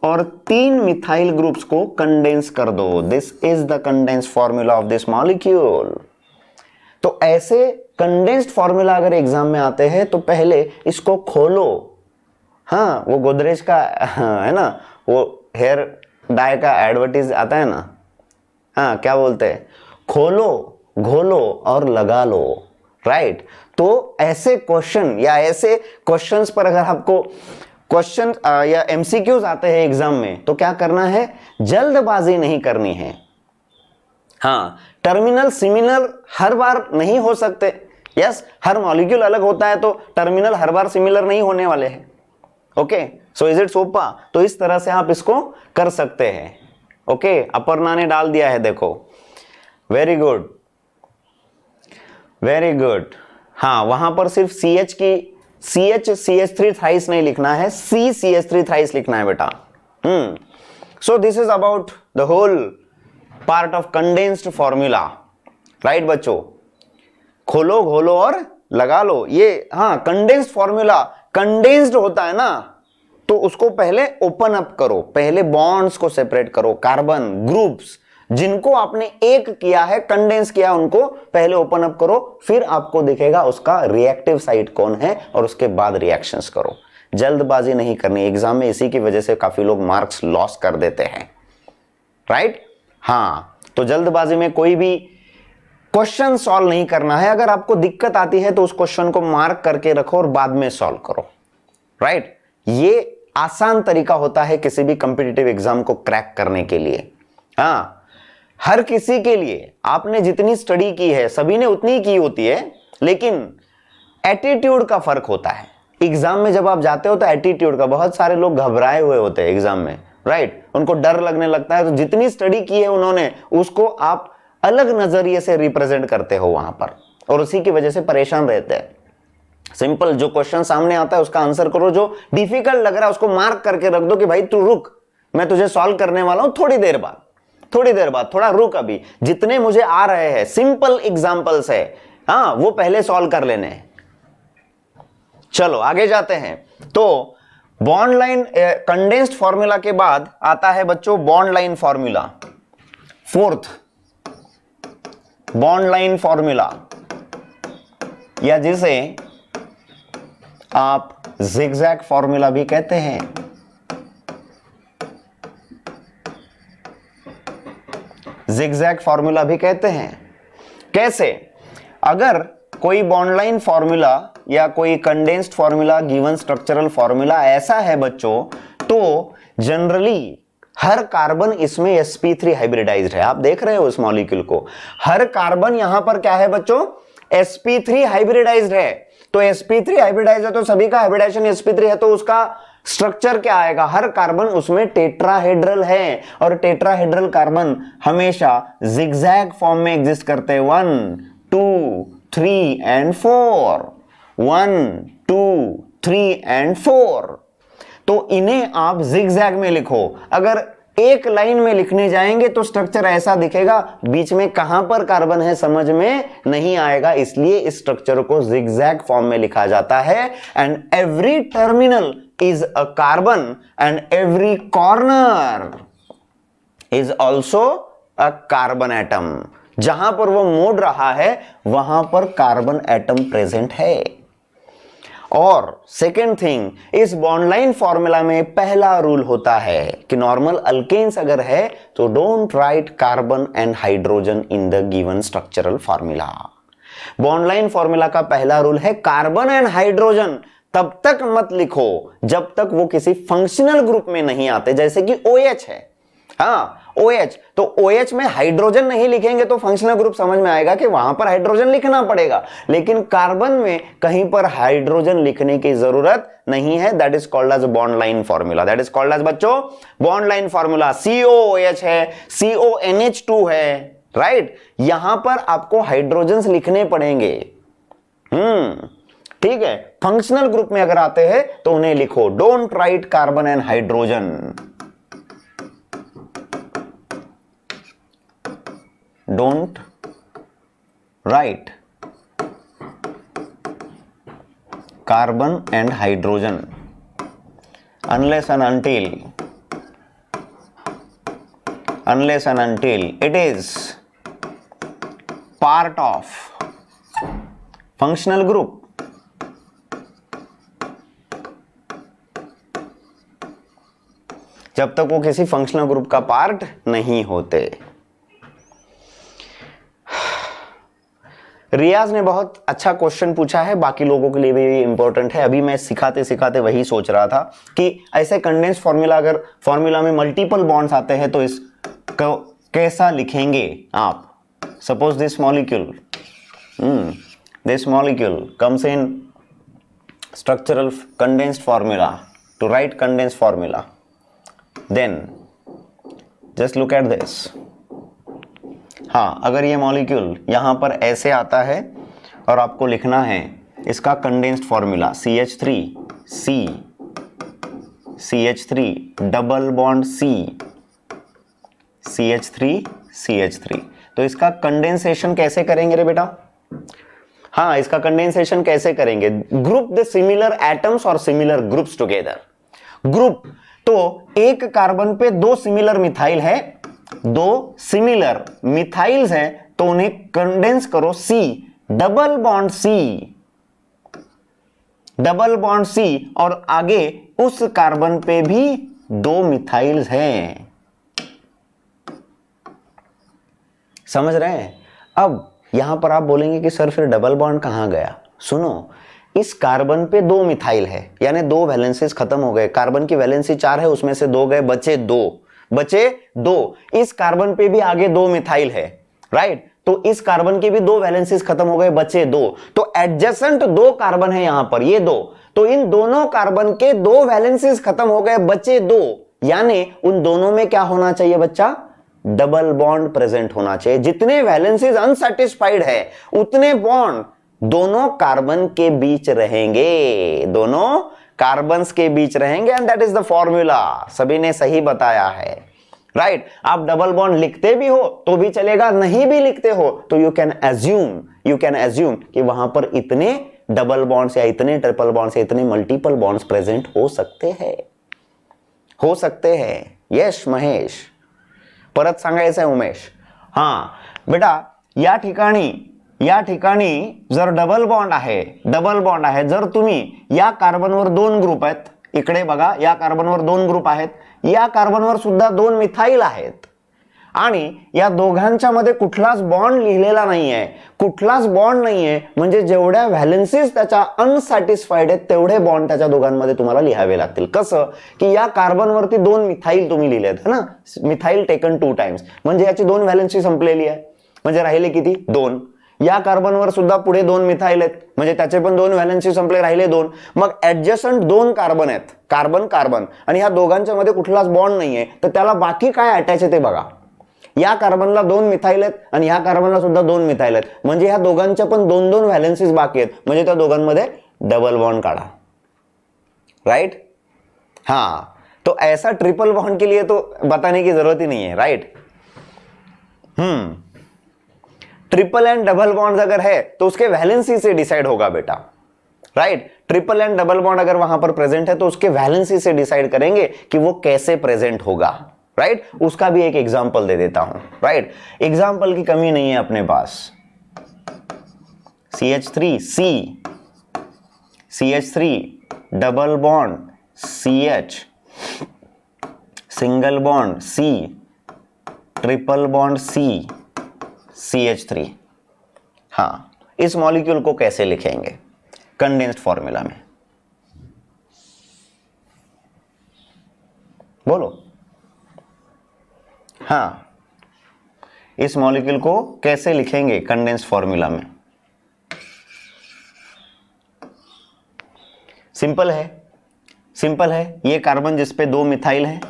और 3 मिथाइल ग्रुप्स को कंडेंस कर दो। This is the condense formula of this molecule. तो ऐसे कंडेंस्ड फॉर्मूला अगर एग्जाम में आते हैं तो पहले इसको खोलो। हाँ, वो गोदरेज का है ना, वो हेयर डाई का एडवर्टीज आता है ना, हाँ, क्या बोलते हैं? खोलो, घोलो और लगा लो, राइट? तो ऐसे क्वेश्चन या ऐसे क्वेश्चंस पर अगर आपको क्वेश्चन या MCQs आते हैं एग्जाम में, तो क्या करना है? जल्दबाजी नहीं करनी है। हाँ, टर्मिनल सिमिलर हर बार नहीं हो सकते। यस, हर मॉलिक्यूल अलग होता है, तो टर्मिनल हर बार सिमिलर नहीं होने वाले हैं। ओके, सो इज इट सोपा? तो इस तरह से आप इसको कर सकते हैं। ओके, अपर्णा ने डाल दिया है, देखो, वेरी गुड, वेरी गुड। हाँ, वहां पर सिर्फ CH की CH3 थ्राइस नहीं लिखना है, CH3 थ्राइस लिखना है बेटा। So this is about the whole part of condensed formula, right बच्चों? खोलो, घोलो और लगा लो। ये हाँ, कंडेंस्ड फॉर्मूला, कंडेंस्ड होता है ना, तो उसको पहले ओपन अप करो, पहले बॉन्ड्स को सेपरेट करो, कार्बन ग्रुप्स जिनको आपने एक किया है, कंडेंस किया, उनको पहले ओपन अप करो, फिर आपको दिखेगा उसका रिएक्टिव साइट कौन है, और उसके बाद रिएक्शंस करो। जल्दबाजी नहीं करनी एग्जाम में, इसी की वजह से काफी लोग मार्क्स लॉस कर देते हैं, राइट? हाँ, तो जल्दबाजी में कोई भी क्वेश्चन सॉल्व नहीं करना है। अगर आपको दिक्कत आती है तो उस क्वेश्चन को मार्क करके रखो और बाद में सॉल्व करो, राइट? ये आसान तरीका होता है किसी भी कॉम्पिटिटिव एग्जाम को क्रैक करने के लिए। हाँ, हर किसी के लिए आपने जितनी स्टडी की है सभी ने उतनी की होती है, लेकिन एटीट्यूड का फर्क होता है। एग्जाम में जब आप जाते हो तो एटीट्यूड का, बहुत सारे लोग घबराए हुए होते हैं एग्जाम में, राइट? उनको डर लगने लगता है, तो जितनी स्टडी की है उन्होंने, उसको आप अलग नजरिए से रिप्रेजेंट करते हो वहां पर, और उसी की वजह से परेशान रहते हैं। सिंपल, जो क्वेश्चन सामने आता है उसका आंसर करो, जो डिफिकल्ट लग रहा है उसको मार्क करके रख दो कि भाई तू रुक, मैं तुझे सॉल्व करने वाला हूं थोड़ी देर बाद, थोड़ा रुक, अभी जितने मुझे आ रहे हैं सिंपल एग्जांपल्स है, हाँ वो पहले सॉल्व कर लेने। चलो आगे जाते हैं। तो बॉन्ड लाइन कंडेंस्ड फॉर्मूला के बाद आता है बच्चों bond line formula, fourth bond line formula, या जिसे आप जिगजैग फॉर्मूला भी कहते हैं। जिगजैग फॉर्मूला भी कहते हैं। कैसे? अगर कोई बॉन्ड लाइन फॉर्मूला या कोई condensed formula given structural formula ऐसा है बच्चों, तो जनरली हर कार्बन इसमें sp3 हाइब्रिडाइज्ड है। आप देख रहे हो इस मॉलिक्यूल को, हर कार्बन यहां पर क्या है बच्चों, sp3 हाइब्रिडाइज्ड है। तो sp3 हाइब्रिडाइज्ड है तो सभी का हाइब्रिडाइजेशन sp3 है, तो उसका स्ट्रक्चर क्या आएगा, हर कार्बन उसमें टेट्राहेड्रल है, और टेट्राहेड्रल कार्बन हमेशा जिगजैग फॉर्म में एग्जिस्ट करते हैं, 1 2 3 एंड 4, 1 2 3 एंड 4। तो इन्हें आप जिगजैग में लिखो। अगर एक लाइन में लिखने जाएंगे तो स्ट्रक्चर ऐसा दिखेगा, बीच में कहां पर कार्बन है समझ में नहीं आएगा, इसलिए इस स्ट्रक्चर को जिगजैग फॉर्म में लिखा जाता है। And every terminal is a carbon and every corner is also a carbon atom. जहां पर वो मोड़ रहा है वहां पर कार्बन एटम प्रेजेंट है। और सेकेंड थिंग, इस बॉन्ड लाइन फॉर्मूला में पहला रूल होता है कि नॉर्मल अल्केन्स अगर है तो don't write carbon and hydrogen in the given structural formula. Bond line formula का पहला रूल है कार्बन एंड हाइड्रोजन तब तक मत लिखो जब तक वो किसी फंक्शनल ग्रुप में नहीं आते, जैसे कि OH है, हाँ OH, तो OH में हाइड्रोजन नहीं लिखेंगे तो फंक्शनल ग्रुप समझ में आएगा कि वहां पर हाइड्रोजन लिखना पड़ेगा, लेकिन कार्बन में कहीं पर हाइड्रोजन लिखने की जरूरत नहीं है। That is called as bond line formula. That is called as बच्चों बॉन्ड लाइन फॉर्मूला। COOH है, CONH2 है, राइट, यहां पर आपको हाइड्रोजन लिखने पड़ेंगे। ठीक है, फंक्शनल ग्रुप में अगर आते हैं तो उन्हें लिखो, don't write carbon and hydrogen, don't write carbon and hydrogen unless and until it is part of functional group। जब तक वो किसी फंक्शनल ग्रुप का पार्ट नहीं होते। रियाज ने बहुत अच्छा क्वेश्चन पूछा है, बाकी लोगों के लिए भी इंपॉर्टेंट है। अभी मैं सिखाते सिखाते वही सोच रहा था कि ऐसे कंडेंस्ड फॉर्मूला, अगर फॉर्मूला में मल्टीपल बॉन्ड्स आते हैं तो इसको कैसा लिखेंगे आप। Suppose this molecule comes in structural condensed formula, to write condensed formula, then just look at this. हाँ, अगर ये मॉलिक्यूल यहां पर ऐसे आता है और आपको लिखना है इसका condensed formula CH3 double bond CH3, तो इसका कंडेंसेशन कैसे करेंगे रे बेटा? हाँ, इसका कंडेंसेशन कैसे करेंगे? ग्रुप द सिमिलर एटम्स और सिमिलर ग्रुप्स टुगेदर। ग्रुप, तो एक कार्बन पे दो सिमिलर मिथाइल है, दो सिमिलर मिथाइल्स हैं, तो उन्हें कंडेंस करो डबल बॉन्ड C, और आगे उस कार्बन पे भी दो मिथाइल्स हैं। समझ रहे हैं? अब यहां पर आप बोलेंगे कि सर फिर डबल बॉन्ड कहां गया? सुनो, इस कार्बन पे दो मिथाइल है, यानी दो वैलेंसीज खत्म हो गए। कार्बन की वैलेंसी 4 है, उसमें से 2 गए, बचे दो। इस कार्बन पे भी आगे दो मिथाइल है, राइट, तो इस कार्बन के भी दो वैलेंसीज खत्म हो गए, बचे 2। तो एडजेसेंट 2 कार्बन है यहां पर, ये 2, तो इन दोनों कार्बन के 2 वैलेंसीज खत्म हो गए, बचे 2, यानी उन दोनों में क्या होना चाहिए बच्चा? डबल बॉन्ड प्रेजेंट होना चाहिए। जितने वैलेंसीज अनसैटिस्फाइड है उतने बॉन्ड दोनों कार्बन के बीच रहेंगे, दोनों कार्बन्स के बीच रहेंगे and that is the formula. सभी ने सही बताया है, राइट। आप डबल बॉन्ड लिखते भी हो तो भी चलेगा, नहीं भी लिखते हो तो यू कैन एज्यूम कि वहां पर इतने डबल बॉन्ड्स या इतने ट्रिपल बॉन्ड्स या इतने मल्टीपल बॉन्ड्स प्रेजेंट हो सकते हैं। यस महेश, परत सांगायचं आहे उमेश। हां बेटा, या ठिकाणी जर डबल बॉन्ड आहे, जर तुम्ही या कार्बनवर 2 ग्रुप आहेत, इकडे बघा या कार्बनवर 2 ग्रुप आहेत, या कार्बनवर सुद्धा 2 मिथाइल आहेत आणि या दोघांच्या मध्ये कुठलाच बॉन्ड लिहिलेला नाहीये, म्हणजे जेवढ्या व्हॅलेन्सीज त्याच्या अनसॅटिस्फाईड आहेत तेवढे बॉन्ड त्याच्या दोघांमध्ये तुम्हाला लिहावे लागतील। कसं की या कार्बनवरती 2 मिथाइल तुम्ही लिहिलेत ना, मिथाइल टेकन 2 टाइम्स, म्हणजे याची 2 व्हॅलेन्सी संपलेली आहे, म्हणजे राहिले किती 2। या कार्बनवर सुद्धा पुढे 2 मिथाइल आहेत, म्हणजे त्याचे पण 2 व्हॅलेन्सी संपले, राहिले 2। मग ऍडजस्टंट 2 कार्बन आहेत, कार्बन आणि ह्या दोघांच्या मध्ये कुठलाच बॉन्ड नाहीये, तर त्याला बाकी काय अटॅच आहे ते बघा। या कार्बनला 2 मिथाइल आहेत आणि या कार्बनला सुद्धा 2 मिथाइल आहेत, म्हणजे ह्या दोघांच्या पण 2 व्हॅलेन्सीज बाकी आहेत, म्हणजे त्या दोघांमध्ये डबल बॉन्ड काढा, राइट। हाँ, तो ऐसा ट्रिपल बॉन्ड के लिए तो बताने की जरूरत ही नहीं है, right. Triple and double bond अगर है तो उसके वैलेंसी से डिसाइड होगा बेटा, right. Triple and double bond अगर वहां पर प्रेजेंट है तो उसके वैलेंसी से डिसाइड करेंगे कि वो कैसे प्रेजेंट होगा, राइट। उसका भी एक एग्जांपल दे देता हूं, राइट। एग्जांपल की कमी नहीं है अपने पास। CH3 double bond CH, single bond C, triple bond C, CH3। हाँ, इस मॉलिक्यूल को कैसे लिखेंगे कंडेंस्ड फॉर्मूला में, बोलो। हाँ, इस मॉलिक्यूल को कैसे लिखेंगे कंडेंस्ड फॉर्मूला में? सिंपल है। ये कार्बन जिसपे 2 मिथाइल है,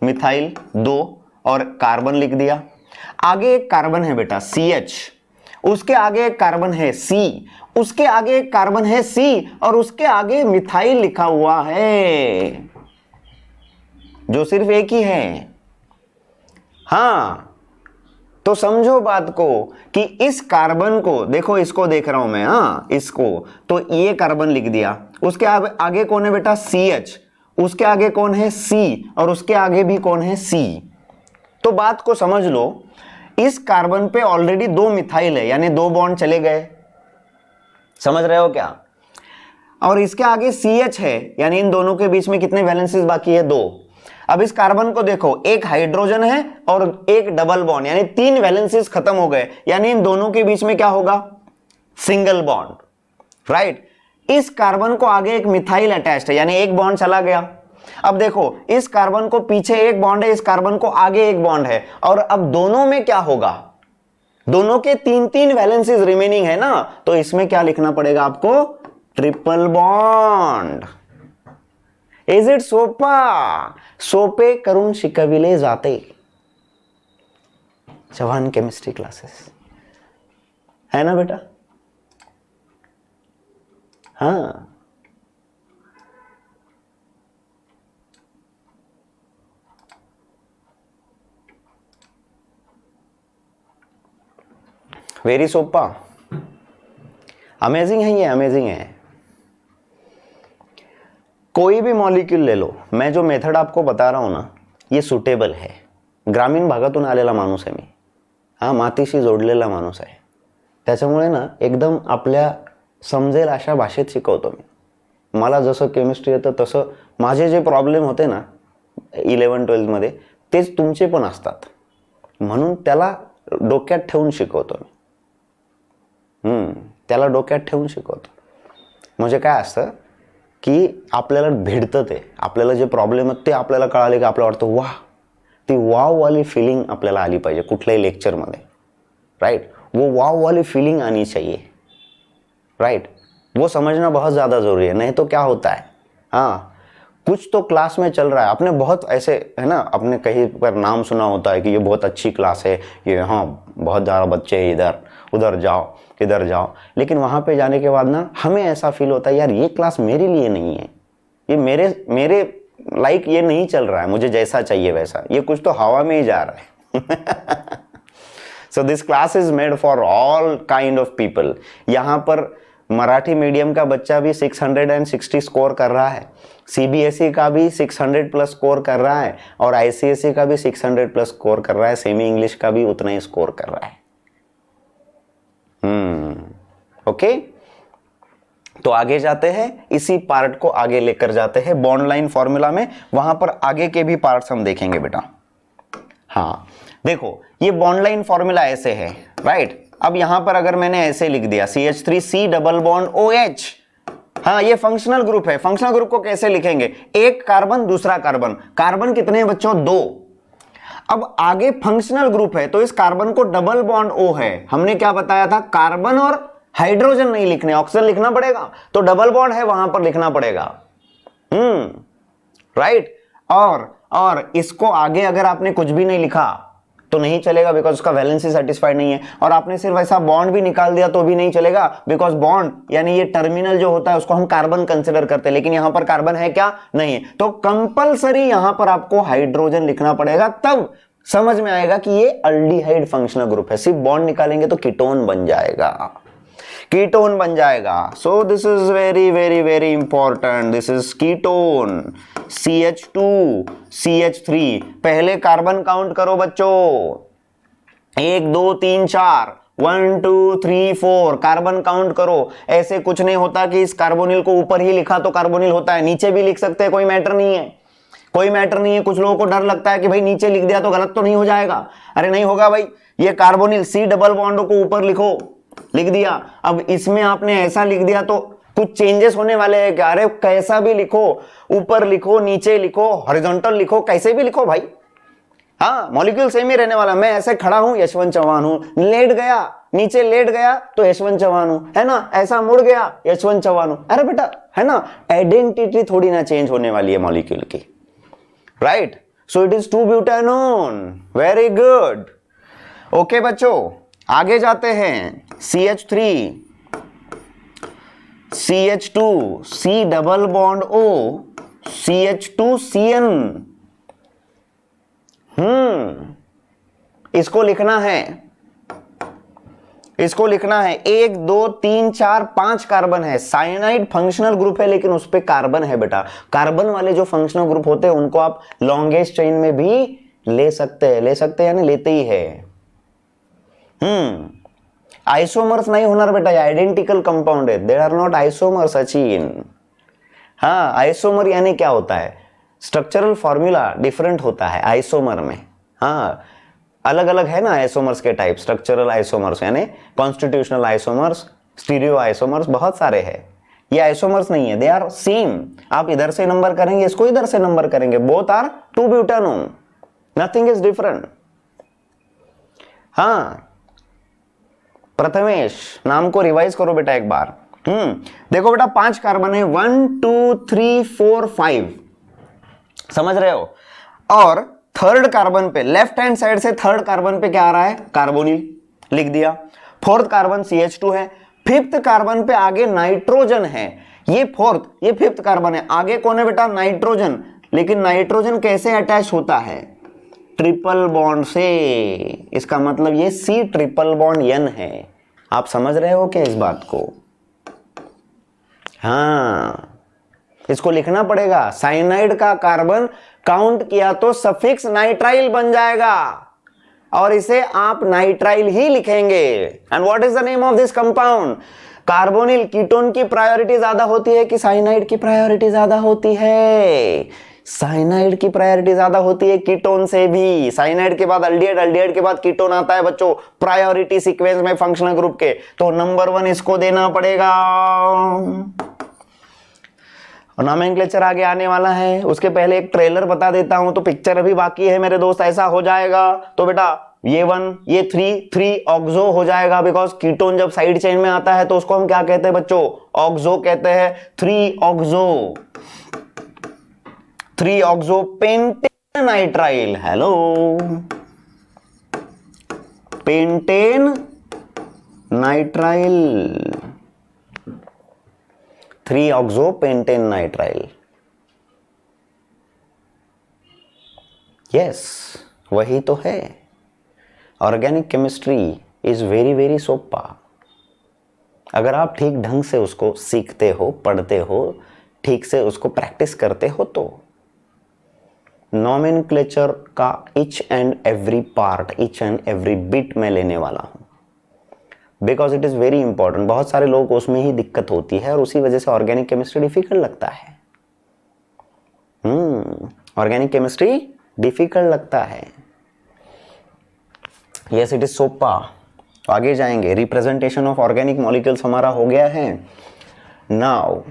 मिथाइल 2 और कार्बन लिख दिया। आगे एक कार्बन है बेटा CH, उसके आगे एक कार्बन है C, उसके आगे एक कार्बन है C और उसके आगे मिथाइल लिखा हुआ है, जो सिर्फ एक ही है। हाँ, तो समझो बात को कि इस कार्बन को देखो, इसको देख रहा हूं मैं, हाँ इसको, तो ये कार्बन लिख दिया, उसके आगे कौन है बेटा CH, उसके आगे कौन है C और उसके आगे भी कौन है C। तो बात को समझ लो, इस कार्बन पे ऑलरेडी 2 मिथाइल है, यानी 2 बॉन्ड चले गए, समझ रहे हो क्या। और इसके आगे CH है, यानी इन दोनों के बीच में कितने वैलेंसीज बाकी है 2। अब इस कार्बन को देखो, एक हाइड्रोजन है और एक डबल बॉन्ड, यानी 3 वैलेंसीज खत्म हो गए, यानी इन दोनों के बीच में क्या होगा सिंगल बॉन्ड, राइट। इस कार्बन को आगे एक मिथाइल अटैच्ड है, यानी एक बॉन्ड चला गया। अब देखो, इस कार्बन को पीछे एक बॉन्ड है, इस कार्बन को आगे एक बॉन्ड है, और अब दोनों में क्या होगा, दोनों के 3 वैलेंसीज रिमेनिंग है ना, तो इसमें क्या लिखना पड़ेगा आपको, ट्रिपल बॉन्ड। इज इट सोपे करून शिकविले जाते चव्हाण केमिस्ट्री क्लासेस, है ना बेटा। हाँ, वेरी सोपा, अमेजिंग है ये, अमेजिंग है। कोई भी मॉलिक्यूल ले लो, मैं जो मेथड आपको बता रहा हूं ना, ये सुटेबल है। ग्रामीण भागातून आलेला माणूस आहे मी, हा मातीशी जोडलेला माणूस आहे, त्याच्यामुळे ना एकदम आपल्या समजेल अशा भाषेत शिकवतो मी। मला जसं केमिस्ट्री येतं तसं माझे जे प्रॉब्लेम होते ना 11-12 मध्ये, तेच तुमचे पण असतात, म्हणून त्याला डोक्यात ठेवून शिकवतो मी। त्याला डोक्यात ठेवून शिकवतो, म्हणजे काय असतं की आपल्याला भेटतं ते, आपल्याला जे प्रॉब्लेम आहेत ते आपल्याला कळाले की आपल्याला वाटतं वाह, ती वाव वाली फीलिंग आपल्याला आली पाहिजे कुठल्याही लेक्चरमध्ये, राइट। वो वाव वाली फीलिंग आनी चाहिए, राइट। वो समझना बहुत ज़्यादा ज़रूरी है, नहीं तो क्या होता है, हाँ कुछ तो क्लास में चल रहा है, आपने बहुत ऐसे है ना, आपने कहीं पर नाम सुना होता है कि ये बहुत अच्छी क्लास है, ये हाँ बहुत ज़्यादा बच्चे हैं इधर, उधर जाओ इधर जाओ। लेकिन वहां पे जाने के बाद ना हमें ऐसा फील होता है यार ये क्लास मेरे लिए नहीं है, ये मेरे मेरे लाइक ये नहीं चल रहा है, मुझे जैसा चाहिए वैसा, ये कुछ तो हवा में ही जा रहा है। So this class is made for all kind of people. यहाँ पर मराठी मीडियम का बच्चा भी 660 स्कोर कर रहा है, सीबीएसई का भी 600 प्लस स्कोर कर रहा है, और आईसीएसई का भी 600 प्लस स्कोर कर रहा है, सेमी इंग्लिश का भी उतना ही स्कोर कर रहा है। ओके, तो आगे जाते हैं, इसी पार्ट को आगे लेकर जाते हैं बॉन्ड लाइन फॉर्मूला में, वहां पर आगे के भी पार्ट्स हम देखेंगे बेटा। हाँ देखो, ये बॉन्ड लाइन फॉर्मूला ऐसे है, राइट। अब यहां पर अगर मैंने ऐसे लिख दिया CH3C डबल बॉन्ड OH, हाँ ये फंक्शनल ग्रुप है। फंक्शनल ग्रुप को कैसे लिखेंगे, एक कार्बन दूसरा कार्बन, कार्बन कितने हैं बच्चों, 2। अब आगे फंक्शनल ग्रुप है तो इस कार्बन को डबल बॉन्ड O है। हमने क्या बताया था, कार्बन और हाइड्रोजन नहीं लिखने, ऑक्सीजन लिखना पड़ेगा, तो डबल बॉन्ड है वहां पर लिखना पड़ेगा। राइट। और इसको आगे अगर आपने कुछ भी नहीं लिखा तो नहीं चलेगा, बिकॉज उसका वैलेंसी सेटिस्फाइड नहीं है। और आपने सिर्फ ऐसा बॉन्ड भी निकाल दिया तो भी नहीं चलेगा, बिकॉज बॉन्ड यानी ये टर्मिनल जो होता है उसको हम कार्बन कंसिडर करते हैं, लेकिन यहां पर कार्बन है क्या, नहीं है। तो कंपलसरी यहां पर आपको हाइड्रोजन लिखना पड़ेगा, तब समझ में आएगा कि ये अल्डिहाइड फंक्शनल ग्रुप है। सिर्फ बॉन्ड निकालेंगे तो कीटोन बन जाएगा, कीटोन बन जाएगा। सो this is very very very important, this is ketone CH2 CH3। पहले कार्बन काउंट करो बच्चों, 1 2 3 4, 1 2 3 4 कार्बन काउंट करो। ऐसे कुछ नहीं होता कि इस कार्बोनिल को ऊपर ही लिखा तो कार्बोनिल होता है, नीचे भी लिख सकते हैं, कोई मैटर नहीं है, कोई मैटर नहीं है। कुछ लोगों को डर लगता है कि भाई नीचे लिख दिया तो गलत तो नहीं हो जाएगा। अरे नहीं होगा भाई, ये कार्बोनिल C डबल बॉन्ड को ऊपर लिखो, लिख दिया। अब इसमें आपने ऐसा लिख दिया तो कुछ चेंजेस होने वाले हैं क्या, अरे कैसा भी लिखो, ऊपर लिखो नीचे लिखो हॉरिजॉन्टल लिखो, कैसे भी लिखो भाई, हाँ मॉलिक्यूल सेम ही रहने वाला। मैं ऐसे खड़ा हूं यशवंत चौहान हूं, लेट गया नीचे लेट गया तो यशवंत चौहान हूं, है ना, ऐसा मुड़ गया यशवंत चौहान हूं। अरे बेटा है ना, आइडेंटिटी थोड़ी ना चेंज होने वाली है मॉलिक्यूल की, right. So it is 2 butanone, very good. Okay बच्चों आगे जाते हैं, CH3 CH2 C double bond O CH2CN। इसको लिखना है, इसको लिखना है 1 2 3 4 5 कार्बन है। साइनाइड फंक्शनल ग्रुप है लेकिन उस पे कार्बन है बेटा। कार्बन वाले जो फंक्शनल ग्रुप होते हैं उनको आप लॉन्गेस्ट चेन में भी ले सकते हैं, ले सकते हैं यानी लेते ही है। आइसोमर्स नहीं होना बेटा, ये आइडेंटिकल कंपाउंड है, there are not isomers Sachin. हाँ आइसोमर यानी क्या होता है, स्ट्रक्चरल फॉर्मूला डिफरेंट होता है आइसोमर में। हाँ अलग अलग है ना आइसोमर्स के टाइप, स्ट्रक्चरल आइसोमर्स यानी कॉन्स्टिट्यूशनल आइसोमर्स, स्टीरियो आइसोमर्स, बहुत सारे हैं। ये आइसोमर्स नहीं है, दे आर सेम। आप इधर से नंबर करेंगे, इसको इधर से नंबर करेंगे, both are 2 butanone, nothing is different. हाँ प्रथमेश नाम को रिवाइज करो बेटा एक बार। देखो बेटा 5 कार्बन है, 1 2 3 4 5, समझ रहे हो। और थर्ड कार्बन पे लेफ्ट हैंड साइड से थर्ड कार्बन पे क्या आ रहा है, कार्बोनिल, लिख दिया। फोर्थ कार्बन CH2 है, फिफ्थ कार्बन पे आगे नाइट्रोजन है। ये फोर्थ, ये फिफ्थ कार्बन है, आगे कौन है बेटा, नाइट्रोजन। लेकिन नाइट्रोजन कैसे अटैच होता है, ट्रिपल बॉन्ड से। इसका मतलब ये C ट्रिपल बॉन्ड N है। आप समझ रहे हो क्या इस बात को, हाँ इसको लिखना पड़ेगा। साइनाइड का कार्बन काउंट किया तो सफिक्स नाइट्राइल बन जाएगा और इसे आप नाइट्राइल ही लिखेंगे। And what is the name of this compound, carbonyl. Ketone की प्रायोरिटी ज्यादा होती है कि साइनाइड की प्रायोरिटी ज्यादा होती है, साइनाइड की प्रायोरिटी ज्यादा होती है कीटोन से भी। साइनाइड के बाद अल्डिहाइड, अल्डिहाइड के बाद कीटोन आता है बच्चों प्रायोरिटी सीक्वेंस में फंक्शनल ग्रुप के, तो नंबर 1 इसको देना पड़ेगा। और नोमेनक्लेचर आगे आने वाला है, उसके पहले एक ट्रेलर बता देता हूं, तो पिक्चर अभी बाकी है मेरे दोस्त, ऐसा हो जाएगा। तो बेटा ये 1 ये 3 ऑक्सो हो जाएगा, बिकॉज कीटोन जब साइड चेन में आता है तो उसको हम क्या कहते हैं बच्चों, ऑक्सो कहते हैं। 3 oxo, 3 oxo pentane nitrile, hello pentane nitrile, 3-ऑक्सोपेंटेन-नाइट्राइल। यस, वही तो है। Organic chemistry is very very सोपा। अगर आप ठीक ढंग से उसको सीखते हो, पढ़ते हो, ठीक से उसको प्रैक्टिस करते हो तो। नॉमेनक्लेचर का each and every part, each and every bit मैं लेने वाला हूं, because it is very important. बहुत सारे लोगों को उसमें ही दिक्कत होती है और उसी वजह से ऑर्गेनिक केमिस्ट्री डिफिकल्ट लगता है। ऑर्गेनिक केमिस्ट्री डिफिकल्ट लगता है। यस, इट इज सोपा। आगे जाएंगे। रिप्रेजेंटेशन ऑफ ऑर्गेनिक मॉलिक्यूल्स हमारा हो गया है। Now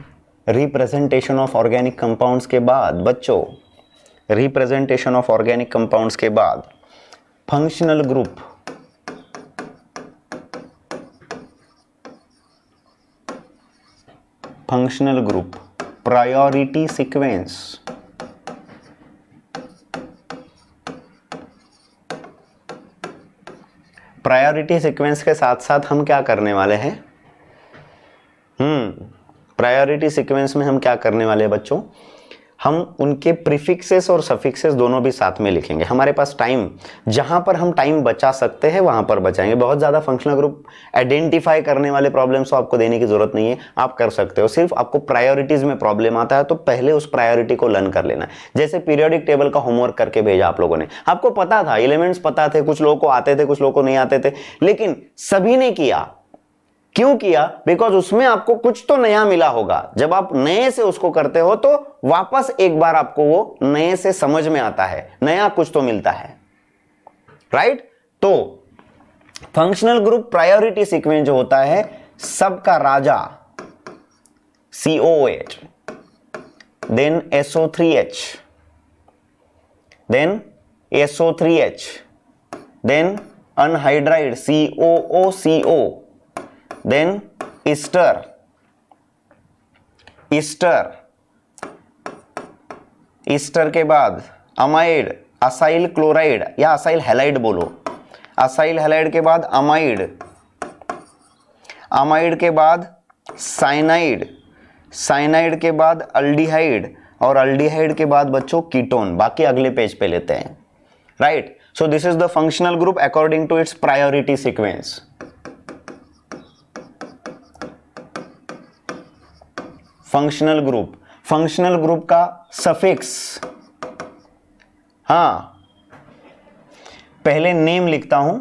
representation of organic compounds के बाद बच्चों, रिप्रेजेंटेशन ऑफ ऑर्गेनिक कंपाउंड्स के बाद functional group, functional group, priority sequence, priority sequence के साथ साथ हम क्या करने वाले हैं? प्रायोरिटी सीक्वेंस में हम क्या करने वाले हैं बच्चों? हम उनके प्रीफिक्सेस और सफिक्सेस दोनों भी साथ में लिखेंगे। हमारे पास टाइम, जहां पर हम टाइम बचा सकते हैं वहां पर बचाएंगे। बहुत ज्यादा फंक्शनल ग्रुप आइडेंटिफाई करने वाले प्रॉब्लम्स तो आपको देने की जरूरत नहीं है, आप कर सकते हो। सिर्फ आपको प्रायोरिटीज में प्रॉब्लम आता है तो पहले उस प्रायोरिटी को लर्न कर लेना। जैसे पीरियोडिक टेबल का होमवर्क करके भेजा आप लोगों ने, आपको पता था, एलिमेंट्स पता थे, कुछ लोगों को आते थे, कुछ लोगों को नहीं आते थे, लेकिन सभी ने किया। क्यों किया? बिकॉज उसमें आपको कुछ तो नया मिला होगा। जब आप नए से उसको करते हो तो वापस एक बार आपको वो नए से समझ में आता है, नया कुछ तो मिलता है, राइट? तो फंक्शनल ग्रुप प्रायोरिटी सीक्वेंस जो होता है, सबका राजा COOH, then SO3H, then SO3H, then anhydride COOCO, then ester, ester के बाद अमाइड, असाइल क्लोराइड या असाइल हैलाइड बोलो, असाइल हैलाइड के बाद अमाइड, अमाइड के बाद साइनाइड, साइनाइड के बाद अल्डिहाइड, और अल्डिहाइड के बाद बच्चों कीटोन। बाकी अगले पेज पे लेते हैं, right? So this is the functional group according to its priority sequence. Functional group, functional group का सफिक्स, हां, पहले नेम लिखता हूं,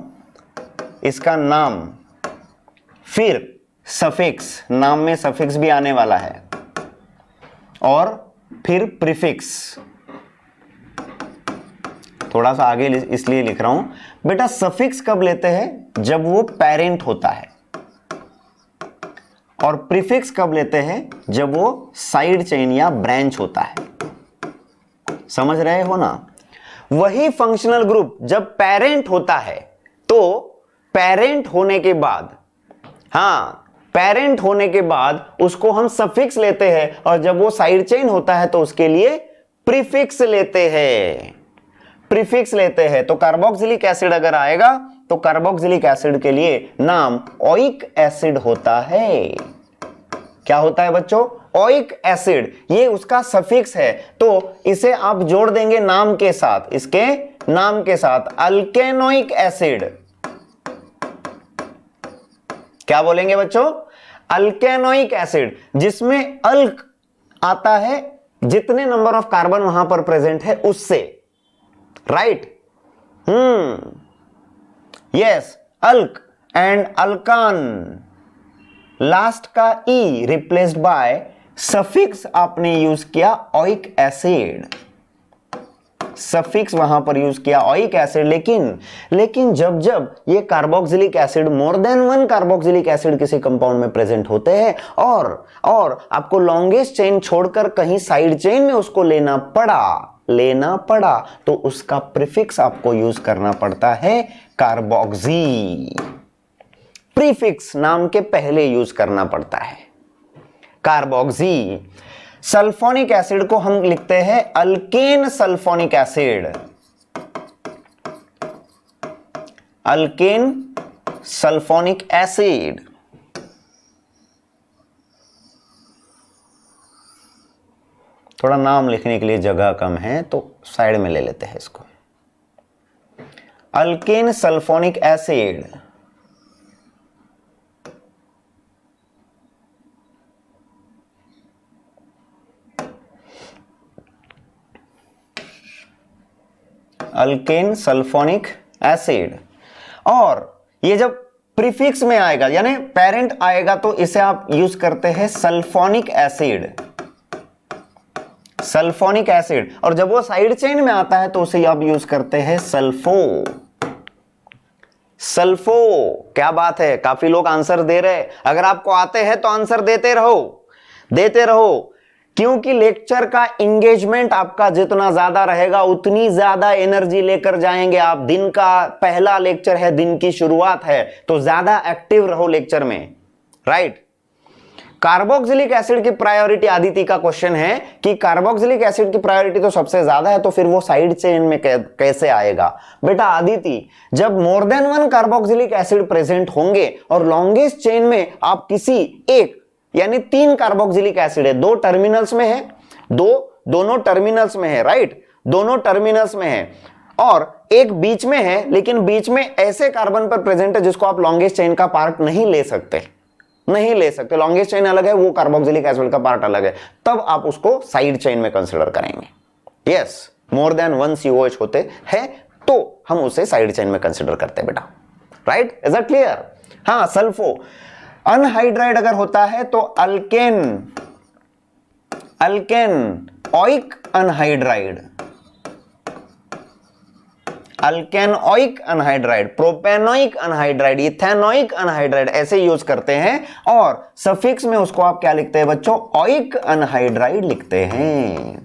इसका नाम, फिर सफिक्स, नाम में सफिक्स भी आने वाला है, और फिर प्रीफिक्स। थोड़ा सा आगे इसलिए लिख रहा हूं बेटा, सफिक्स कब लेते हैं? जब वो पेरेंट होता है, और प्रीफिक्स कब लेते हैं? जब वो साइड चेन या ब्रांच होता है। समझ रहे हो ना? वही फंक्शनल ग्रुप जब पेरेंट होता है तो पेरेंट होने के बाद, हां, पेरेंट होने के बाद उसको हम सफिक्स लेते हैं, और जब वो साइड चेन होता है तो उसके लिए प्रीफिक्स लेते हैं, प्रीफिक्स लेते हैं। तो कार्बोक्सिलिक एसिड अगर आएगा तो कार्बोक्सिलिक एसिड के लिए नाम ओइक एसिड होता है। क्या होता है बच्चों? ओइक एसिड, ये उसका सफिक्स है, तो इसे आप जोड़ देंगे नाम के साथ, इसके नाम के साथ, अल्केनोइक एसिड। क्या बोलेंगे बच्चों? अल्केनोइक एसिड, जिसमें अल्क आता है जितने नंबर ऑफ कार्बन वहां पर प्रेजेंट है उससे, राइट? यस, अल्क एंड अल्कान, लास्ट का ई रिप्लेस्ड बाय सफिक्स आपने यूज किया ओइक एसिड, सफिक्स वहां पर यूज किया ओइक एसिड। लेकिन जब जब ये carboxylic acid, more than one carboxylic acid किसी कंपाउंड में प्रेजेंट होते हैं, और आपको लॉन्गेस्ट चेन छोड़कर कहीं साइड चेन में उसको लेना पड़ा, तो उसका प्रीफिक्स आपको यूज करना पड़ता है कार्बोक्सी। प्रीफिक्स नाम के पहले यूज करना पड़ता है, कार्बोक्सी। सल्फोनिक एसिड को हम लिखते हैं alkane sulphonic acid, alkane sulphonic acid. थोड़ा नाम लिखने के लिए जगह कम है तो साइड में ले लेते हैं इसको। Alkane sulphonic acid, alkane sulphonic acid. और ये जब प्रीफिक्स में आएगा यानी पेरेंट आएगा तो इसे आप यूज करते हैं सल्फोनिक एसिड, सल्फोनिक एसिड। और जब वो साइड चेन में आता है तो उसे आप यूज करते हैं सल्फो, सल्फो। क्या बात है, काफी लोग आंसर दे रहे। अगर आपको आते हैं तो आंसर देते रहो, देते रहो, क्योंकि लेक्चर का इंगेजमेंट आपका जितना ज्यादा रहेगा उतनी ज्यादा एनर्जी लेकर जाएंगे आप। दिन का पहला लेक्चर है, दिन की शुरुआत है, तो ज्यादा एक्टिव रहो लेक्चर में, राइट। कार्बोक्सिलिक एसिड की प्रायोरिटी, आदिति का क्वेश्चन है कि कार्बोक्सिलिक एसिड की प्रायोरिटी तो सबसे ज्यादा है, तो फिर वो साइड चेन में कैसे आएगा? बेटा आदिति, जब more than one carboxylic acid present होंगे और लॉन्गेस्ट चेन में आप किसी एक यानी 3 कार्बोक्सिलिक एसिड है, 2 टर्मिनल्स में है, दोनों टर्मिनल्स में है, राइट, दोनों टर्मिनल्स में है, और एक बीच में है, लेकिन बीच में ऐसे कार्बन पर प्रेजेंट है जिसको आप लॉन्गेस्ट चेन का पार्ट नहीं ले सकते, नहीं ले सकते। लॉन्गेस्ट चेन अलग है, वो कार्बोक्सिलिक एसिड का पार्ट अलग है, तब आप उसको साइड चेन में कंसीडर करेंगे। यस, मोर देन 1 COH होते हैं तो हम उसे साइड चेन में कंसीडर करते हैं बेटा, राइट। Is that clear? हाँ, सल्फो अनहाइड्राइड अगर होता है तो alkane, alkane oic anhydride, alkanoic anhydride, propanoic anhydride, ethanoic anhydride, ऐसे यूज करते हैं। और सफिक्स में उसको आप क्या लिखते हैं बच्चों? ओइक अनहाइड्राइड लिखते हैं,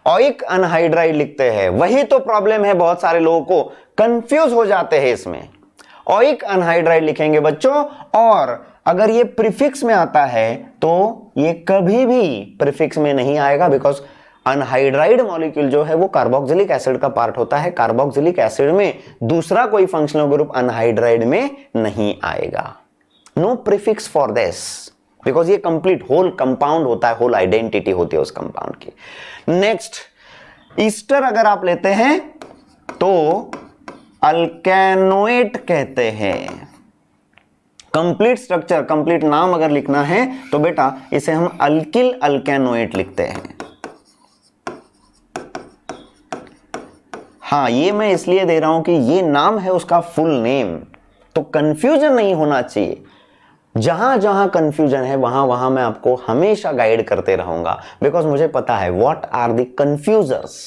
ओइक अनहाइड्राइड लिखते हैं। वही तो प्रॉब्लम है, बहुत सारे लोगों को कंफ्यूज हो जाते हैं इसमें। ओइक अनहाइड्राइड लिखेंगे बच्चों, और अगर ये प्रीफिक्स में आता है तो ये कभी भी प्रीफिक्स में नहीं आएगा, बिकॉज अनहाइड्राइड मॉलिक्यूल जो है वो कार्बोक्सिलिक एसिड का पार्ट होता है। कार्बोक्सिलिक एसिड में दूसरा कोई फंक्शनल ग्रुप अनहाइड्राइड में नहीं आएगा। No prefix for this, because ये कंप्लीट होल कंपाउंड होता है, होल आइडेंटिटी होती है उस कंपाउंड की। नेक्स्ट, ईस्टर अगर आप लेते हैं तो अल्केनोएट कहते हैं। कंप्लीट स्ट्रक्चर, कंप्लीट नाम अगर लिखना है तो बेटा इसे हम अल्किल अल्केनोएट लिखते हैं। हाँ, ये मैं इसलिए दे रहा हूं कि ये नाम है उसका फुल नेम, तो कंफ्यूजन नहीं होना चाहिए। जहां जहां कंफ्यूजन है वहां वहां मैं आपको हमेशा गाइड करते रहूंगा, बिकॉज मुझे पता है what are the confusers,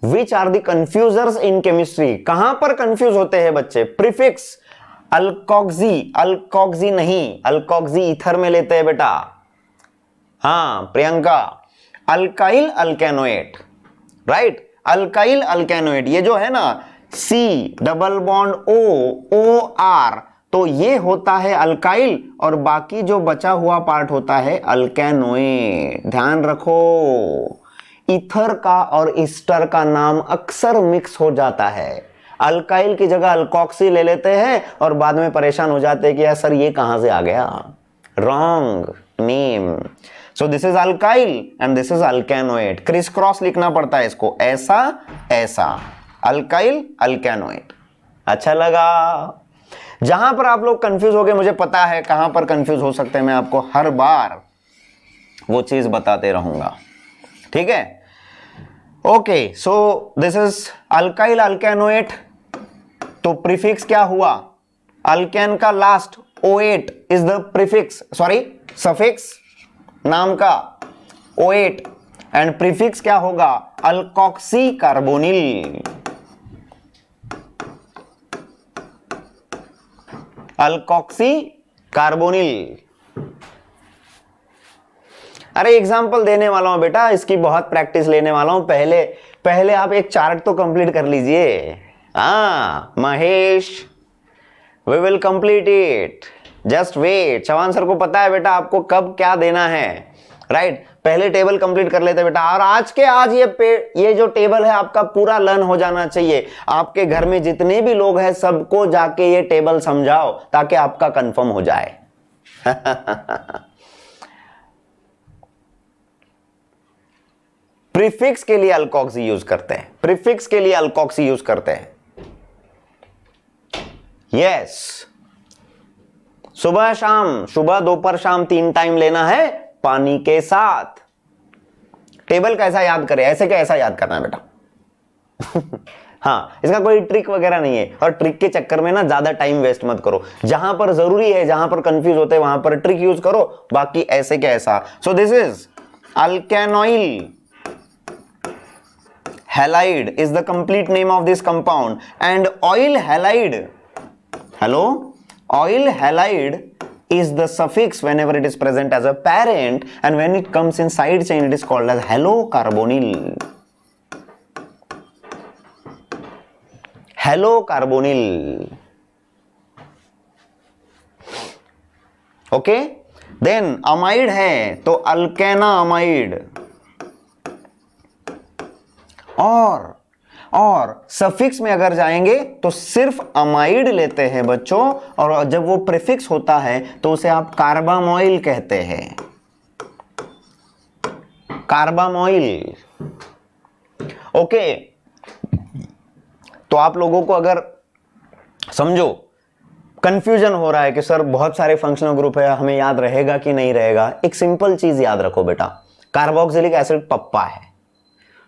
which are the confusers in chemistry. कहां पर कंफ्यूज होते हैं बच्चे? प्रीफिक्स, अल्कोक्सी, अल्कोक्सी नहीं, अल्कोक्सी ईथर में लेते हैं बेटा। हाँ Priyanka, alkyl alkanoate, right, alkyl alkanoate. ये जो है ना C double bond O R, तो ये होता है अल्काइल, और बाकी जो बचा हुआ पार्ट होता है अल्केनोएट। ध्यान रखो, ईथर का और ईस्टर का नाम अक्सर मिक्स हो जाता है। अल्काइल की जगह अल्कोक्सी ले लेते हैं और बाद में परेशान हो जाते हैं कि यार सर ये कहां से आ गया, wrong name. So this is alkyl and this is alkanoate. Criss cross लिखना पड़ता है इसको, ऐसा ऐसा, अल्काइल अल्केनोएट। अच्छा लगा? जहां पर आप लोग कंफ्यूज हो गए, मुझे पता है कहां पर कंफ्यूज हो सकते हैं, मैं आपको हर बार वो चीज बताते रहूंगा, ठीक है। Okay, so this is alkyl alkanoate. तो प्रीफिक्स क्या हुआ? अल्केन का last O8 is the prefix, sorry suffix नाम का O8, एंड प्रीफिक्स क्या होगा? Alkoxy carbonyl, alkoxy carbonyl. अरे एग्जाम्पल देने वाला हूं बेटा, इसकी बहुत प्रैक्टिस लेने वाला हूं। पहले आप एक चार्ट तो कंप्लीट कर लीजिए। हाँ Mahesh, we will complete it, just wait. Chauhan sir को पता है बेटा आपको कब क्या देना है, राइट। पहले टेबल कंप्लीट कर लेते बेटा, और आज के आज ये जो टेबल है आपका पूरा लर्न हो जाना चाहिए। आपके घर में जितने भी लोग हैं सबको जाके ये टेबल समझाओ ताकि आपका कंफर्म हो जाए। प्रीफिक्स के लिए अल्कोक्सी यूज करते हैं, प्रीफिक्स के लिए अल्कोक्सी यूज करते हैं। यस, सुबह शाम, सुबह दोपहर शाम 3 टाइम लेना है पानी के साथ। टेबल कैसा याद करें, ऐसे क्या ऐसा याद करना है बेटा। हाँ, इसका कोई ट्रिक वगैरह नहीं है, और ट्रिक के चक्कर में ना ज्यादा टाइम वेस्ट मत करो। जहां पर जरूरी है, जहां पर कंफ्यूज होते हैं वहां पर ट्रिक यूज करो, बाकी ऐसे क्या ऐसा। So this is alkanoyl halide is the complete name of this compound, and oil halide, hello, oil halide is the suffix whenever it is present as a parent, and when it comes in side chain it is called as halocarbonyl. Halocarbonyl. Okay, then amide है तो अल्केना amide, और suffix में अगर जाएंगे तो सिर्फ amide लेते हैं बच्चों, और जब वो प्रीफिक्स होता है तो उसे आप कार्बामोइल कहते हैं, कार्बामोइल। ओके, तो आप लोगों को अगर समझो कंफ्यूजन हो रहा है कि सर बहुत सारे फंक्शनल ग्रुप है, हमें याद रहेगा कि नहीं रहेगा, एक सिंपल चीज याद रखो बेटा, कार्बोक्सिलिक एसिड पप्पा है,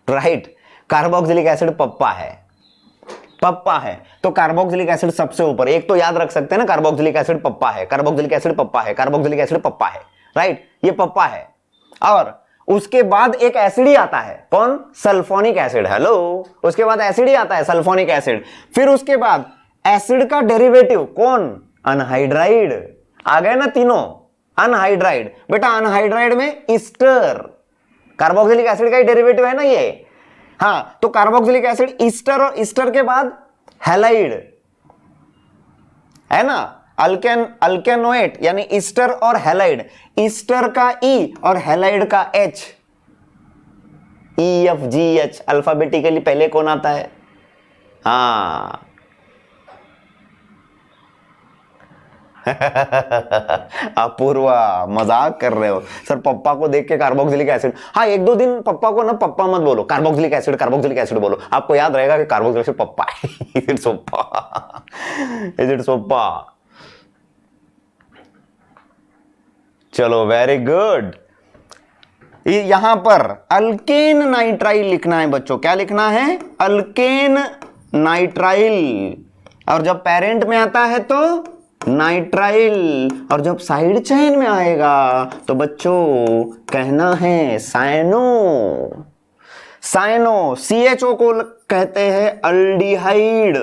राइट। कार्बोक्सिलिक एसिड पप्पा है, पप्पा है, तो कार्बोक्सिलिक एसिड सबसे ऊपर। एक तो याद रख सकते हैं ना, कार्बोक्सिलिक एसिड पप्पा है, कार्बोक्सिलिक एसिड पप्पा है, कार्बोक्सिलिक एसिड पप्पा है, राइट, ये पप्पा है। और उसके बाद एक एसिड ही आता है, कौन, सल्फोनिक एसिड। हेलो, उसके बाद एसिड ही आता है, सल्फोनिक एसिड। फिर उसके बाद एसिड का डेरिवेटिव कौन, अनहाइड्राइड। आ गए ना तीनों, अनहाइड्राइड। बेटा अनहाइड्राइड में ईस्टर, कार्बोक्सिलिक एसिड का ही डेरिवेटिव है ना ये। हाँ, तो कार्बोक्सिलिक एसिड ईस्टर, और ईस्टर के बाद हैलाइड है ना, अल्केनोएट यानी ईस्टर और हैलाइड। ईस्टर का ई और हैलाइड का एच, EFGH अल्फाबेटिकली पहले कौन आता है। हाँ अपूर्वा मजाक कर रहे हो सर, पप्पा को देख के कार्बोक्सिलिक एसिड। हाँ, 1-2 दिन पप्पा को ना पप्पा मत बोलो, कार्बोक्सिलिक एसिड, कार्बोक्सिलिक एसिड बोलो, आपको याद रहेगा कि कार्बोक्सिलिक एसिड पप्पा है। इज इट सोप्पा, इज इट सोप्पा। चलो वेरी गुड। यहां पर अल्केन नाइट्राइल लिखना है बच्चों, क्या लिखना है, अल्केन नाइट्राइल। और जब पेरेंट में आता है तो नाइट्राइल, और जब साइड चेन में आएगा तो बच्चों कहना है साइनो। साइनो, CHO को कहते हैं अल्डिहाइड।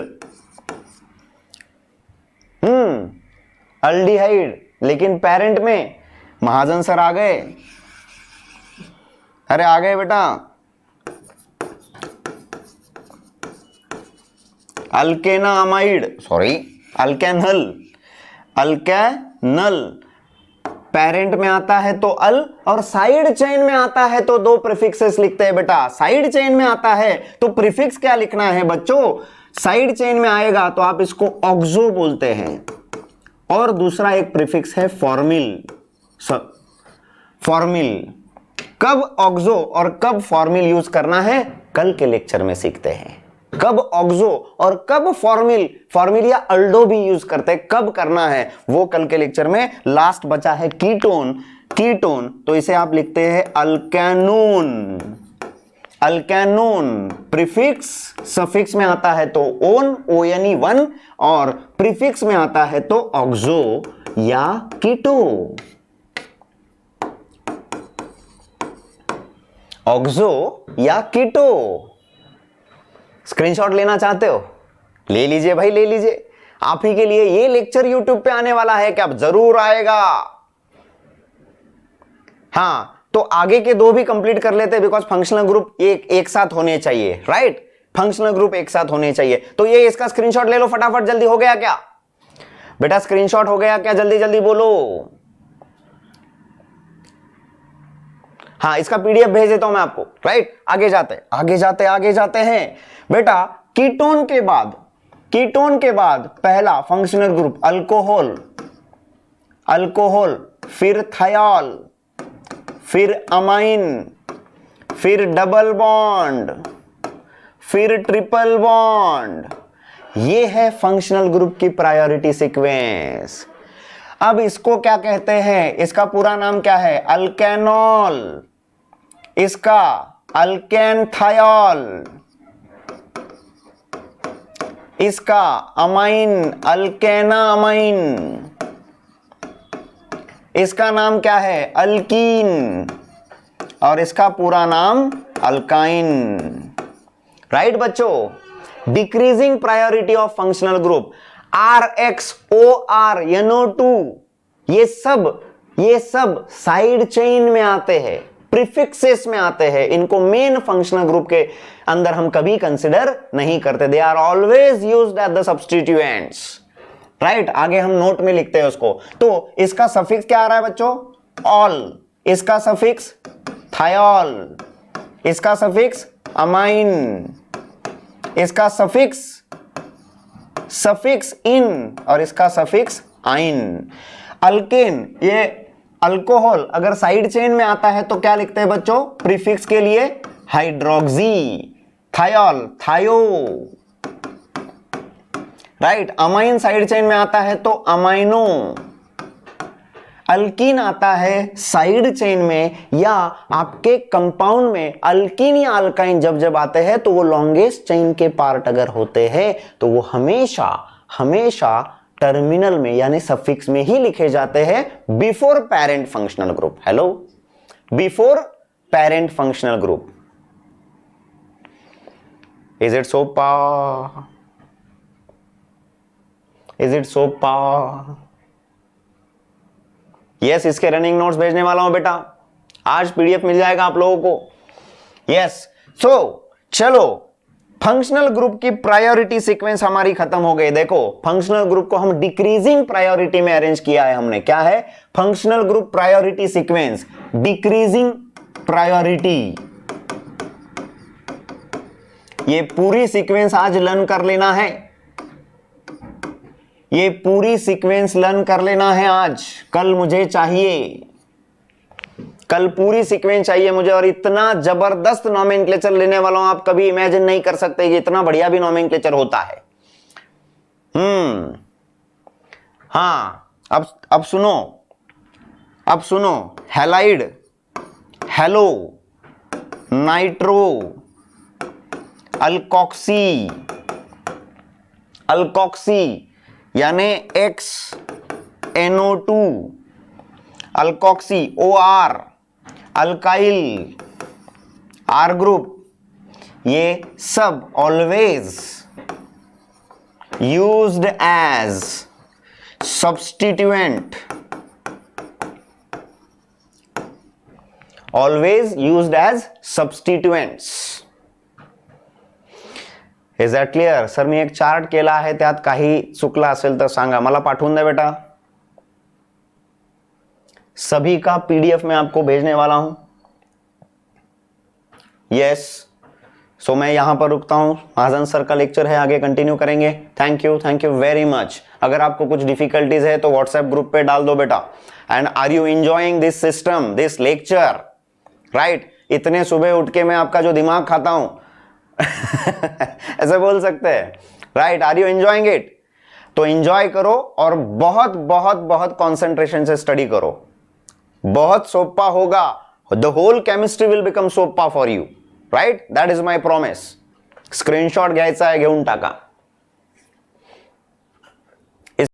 अल्डिहाइड, लेकिन पेरेंट में महाजन सर आ गए, अरे आ गए बेटा। अल्केना अमाइड, सॉरी अल्केनल, अल्केनल पेरेंट में आता है तो अल, और साइड चेन में आता है तो 2 प्रीफिक्सेस लिखते हैं बेटा। साइड चेन में आता है तो प्रीफिक्स क्या लिखना है बच्चों, साइड चेन में आएगा तो आप इसको ऑक्सो बोलते हैं, और दूसरा एक प्रीफिक्स है फॉर्मिल। फॉर्मिल, कब ऑक्सो और कब फॉर्मिल यूज करना है कल के लेक्चर में सीखते हैं। कब ऑक्सो और कब फॉर्मिल, फॉर्मिल या अल्डो भी यूज करते हैं, कब करना है वो कल के लेक्चर में। लास्ट बचा है कीटोन, कीटोन तो इसे आप लिखते हैं अल्केनोन। अल्केनोन प्रीफिक्स, सफिक्स में आता है तो ओन, ONE 1, और प्रीफिक्स में आता है तो ऑक्सो या कीटो। ऑक्सो या कीटो। स्क्रीनशॉट लेना चाहते हो, ले लीजिए भाई, ले लीजिए। आप ही के लिए ये लेक्चर यूट्यूब पे आने वाला है, कि अब जरूर आएगा। हाँ, तो आगे के 2 भी कंप्लीट कर लेते हैं, बिकॉज फंक्शनल ग्रुप एक साथ होने चाहिए, राइट। फंक्शनल ग्रुप एक साथ होने चाहिए। तो ये इसका स्क्रीनशॉट ले लो फटाफट, जल्दी। हो गया क्या बेटा, स्क्रीनशॉट हो गया क्या, जल्दी जल्दी बोलो। हाँ, इसका पीडीएफ भेज देता हूं मैं आपको, राइट। आगे जाते हैं बेटा। कीटोन के बाद पहला फंक्शनल ग्रुप अल्कोहल, फिर थायोल, फिर अमाइन, फिर डबल बॉन्ड, फिर ट्रिपल बॉन्ड। ये है फंक्शनल ग्रुप की प्रायोरिटी सीक्वेंस। अब इसको क्या कहते हैं, इसका पूरा नाम क्या है, अल्केनॉल, इसका अल्केन थायोल, इसका अमाइन अल्केना अमाइन, इसका नाम क्या है, अल्कीन, और इसका पूरा नाम अल्काइन, राइट बच्चों। Decreasing priority of functional group RXOR NO2, ये सब साइड चेन में आते हैं, प्रीफिक्सेस में आते हैं। इनको मेन फंक्शनल ग्रुप के अंदर हम कभी कंसिडर नहीं करते। They are always used at the substituents, right. आगे हम नोट में लिखते हैं उसको। तो इसका सफिक्स क्या आ रहा है बच्चों, ऑल, इसका सफिक्स थायोल, इसका सफिक्स अमाइन, इसका सफिक्स इन, और इसका सफिक्स आइन। अल्केन, ये अल्कोहल अगर साइड चेन में आता है तो क्या लिखते हैं बच्चों, प्रीफिक्स के लिए हाइड्रोक्सी, थायोल थायो, राइट। अमाइन साइड चेन में आता है तो अमाइनो। अल्कीन आता है साइड चेन में या आपके कंपाउंड में अल्कीन या अल्काइन जब आते हैं तो वो लॉन्गेस्ट चेन के पार्ट अगर होते हैं तो वो हमेशा टर्मिनल में यानी सफिक्स में ही लिखे जाते हैं before parent functional group. Hello, before parent functional group. Is it सोपा? यस, इसके रनिंग नोट्स भेजने वाला हूं बेटा, आज पीडीएफ मिल जाएगा आप लोगों को। यस, सो चलो, फंक्शनल ग्रुप की प्रायोरिटी सीक्वेंस हमारी खत्म हो गई। देखो, फंक्शनल ग्रुप को हम डिक्रीजिंग प्रायोरिटी में अरेंज किया है हमने। क्या है, functional group priority sequence, decreasing priority. ये पूरी सीक्वेंस आज लर्न कर लेना है, ये पूरी सीक्वेंस लर्न कर लेना है आज। कल मुझे चाहिए, कल पूरी सीक्वेंस चाहिए मुझे, और इतना जबरदस्त नॉमेनक्लेचर लेने वाला हूं, आप कभी इमेजिन नहीं कर सकते कि इतना बढ़िया भी नॉमेनक्लेचर होता है। हाँ, अब सुनो, हैलाइड, हेलो, नाइट्रो, अल्कोक्सी यानी XNO2, alkoxy OR, alkyl R group, ये सब always used as substituent, always used as substituents. Is that clear? Sir, मी एक चार्ट केला आहे, त्यात काही चुकला असेल तर सांगा, मला पाठवून द्या बेटा। सभी का पीडीएफ में आपको भेजने वाला हूं। यस, सो मैं यहां पर रुकता हूं, महाजन सर का लेक्चर है, आगे कंटिन्यू करेंगे। Thank you very much. अगर आपको कुछ डिफिकल्टीज है तो व्हाट्सएप ग्रुप पे डाल दो बेटा। And are you enjoying this system, this lecture, right? इतने सुबह उठ के मैं आपका जो दिमाग खाता हूं ऐसे बोल सकते हैं, right? Are you enjoying it? तो एंजॉय करो और बहुत बहुत बहुत कंसंट्रेशन से स्टडी करो, बहुत सोपा होगा। The whole chemistry will become सोपा for you, right? That is my promise. Screenshot घ्यायचा आहे, घेऊन टाका।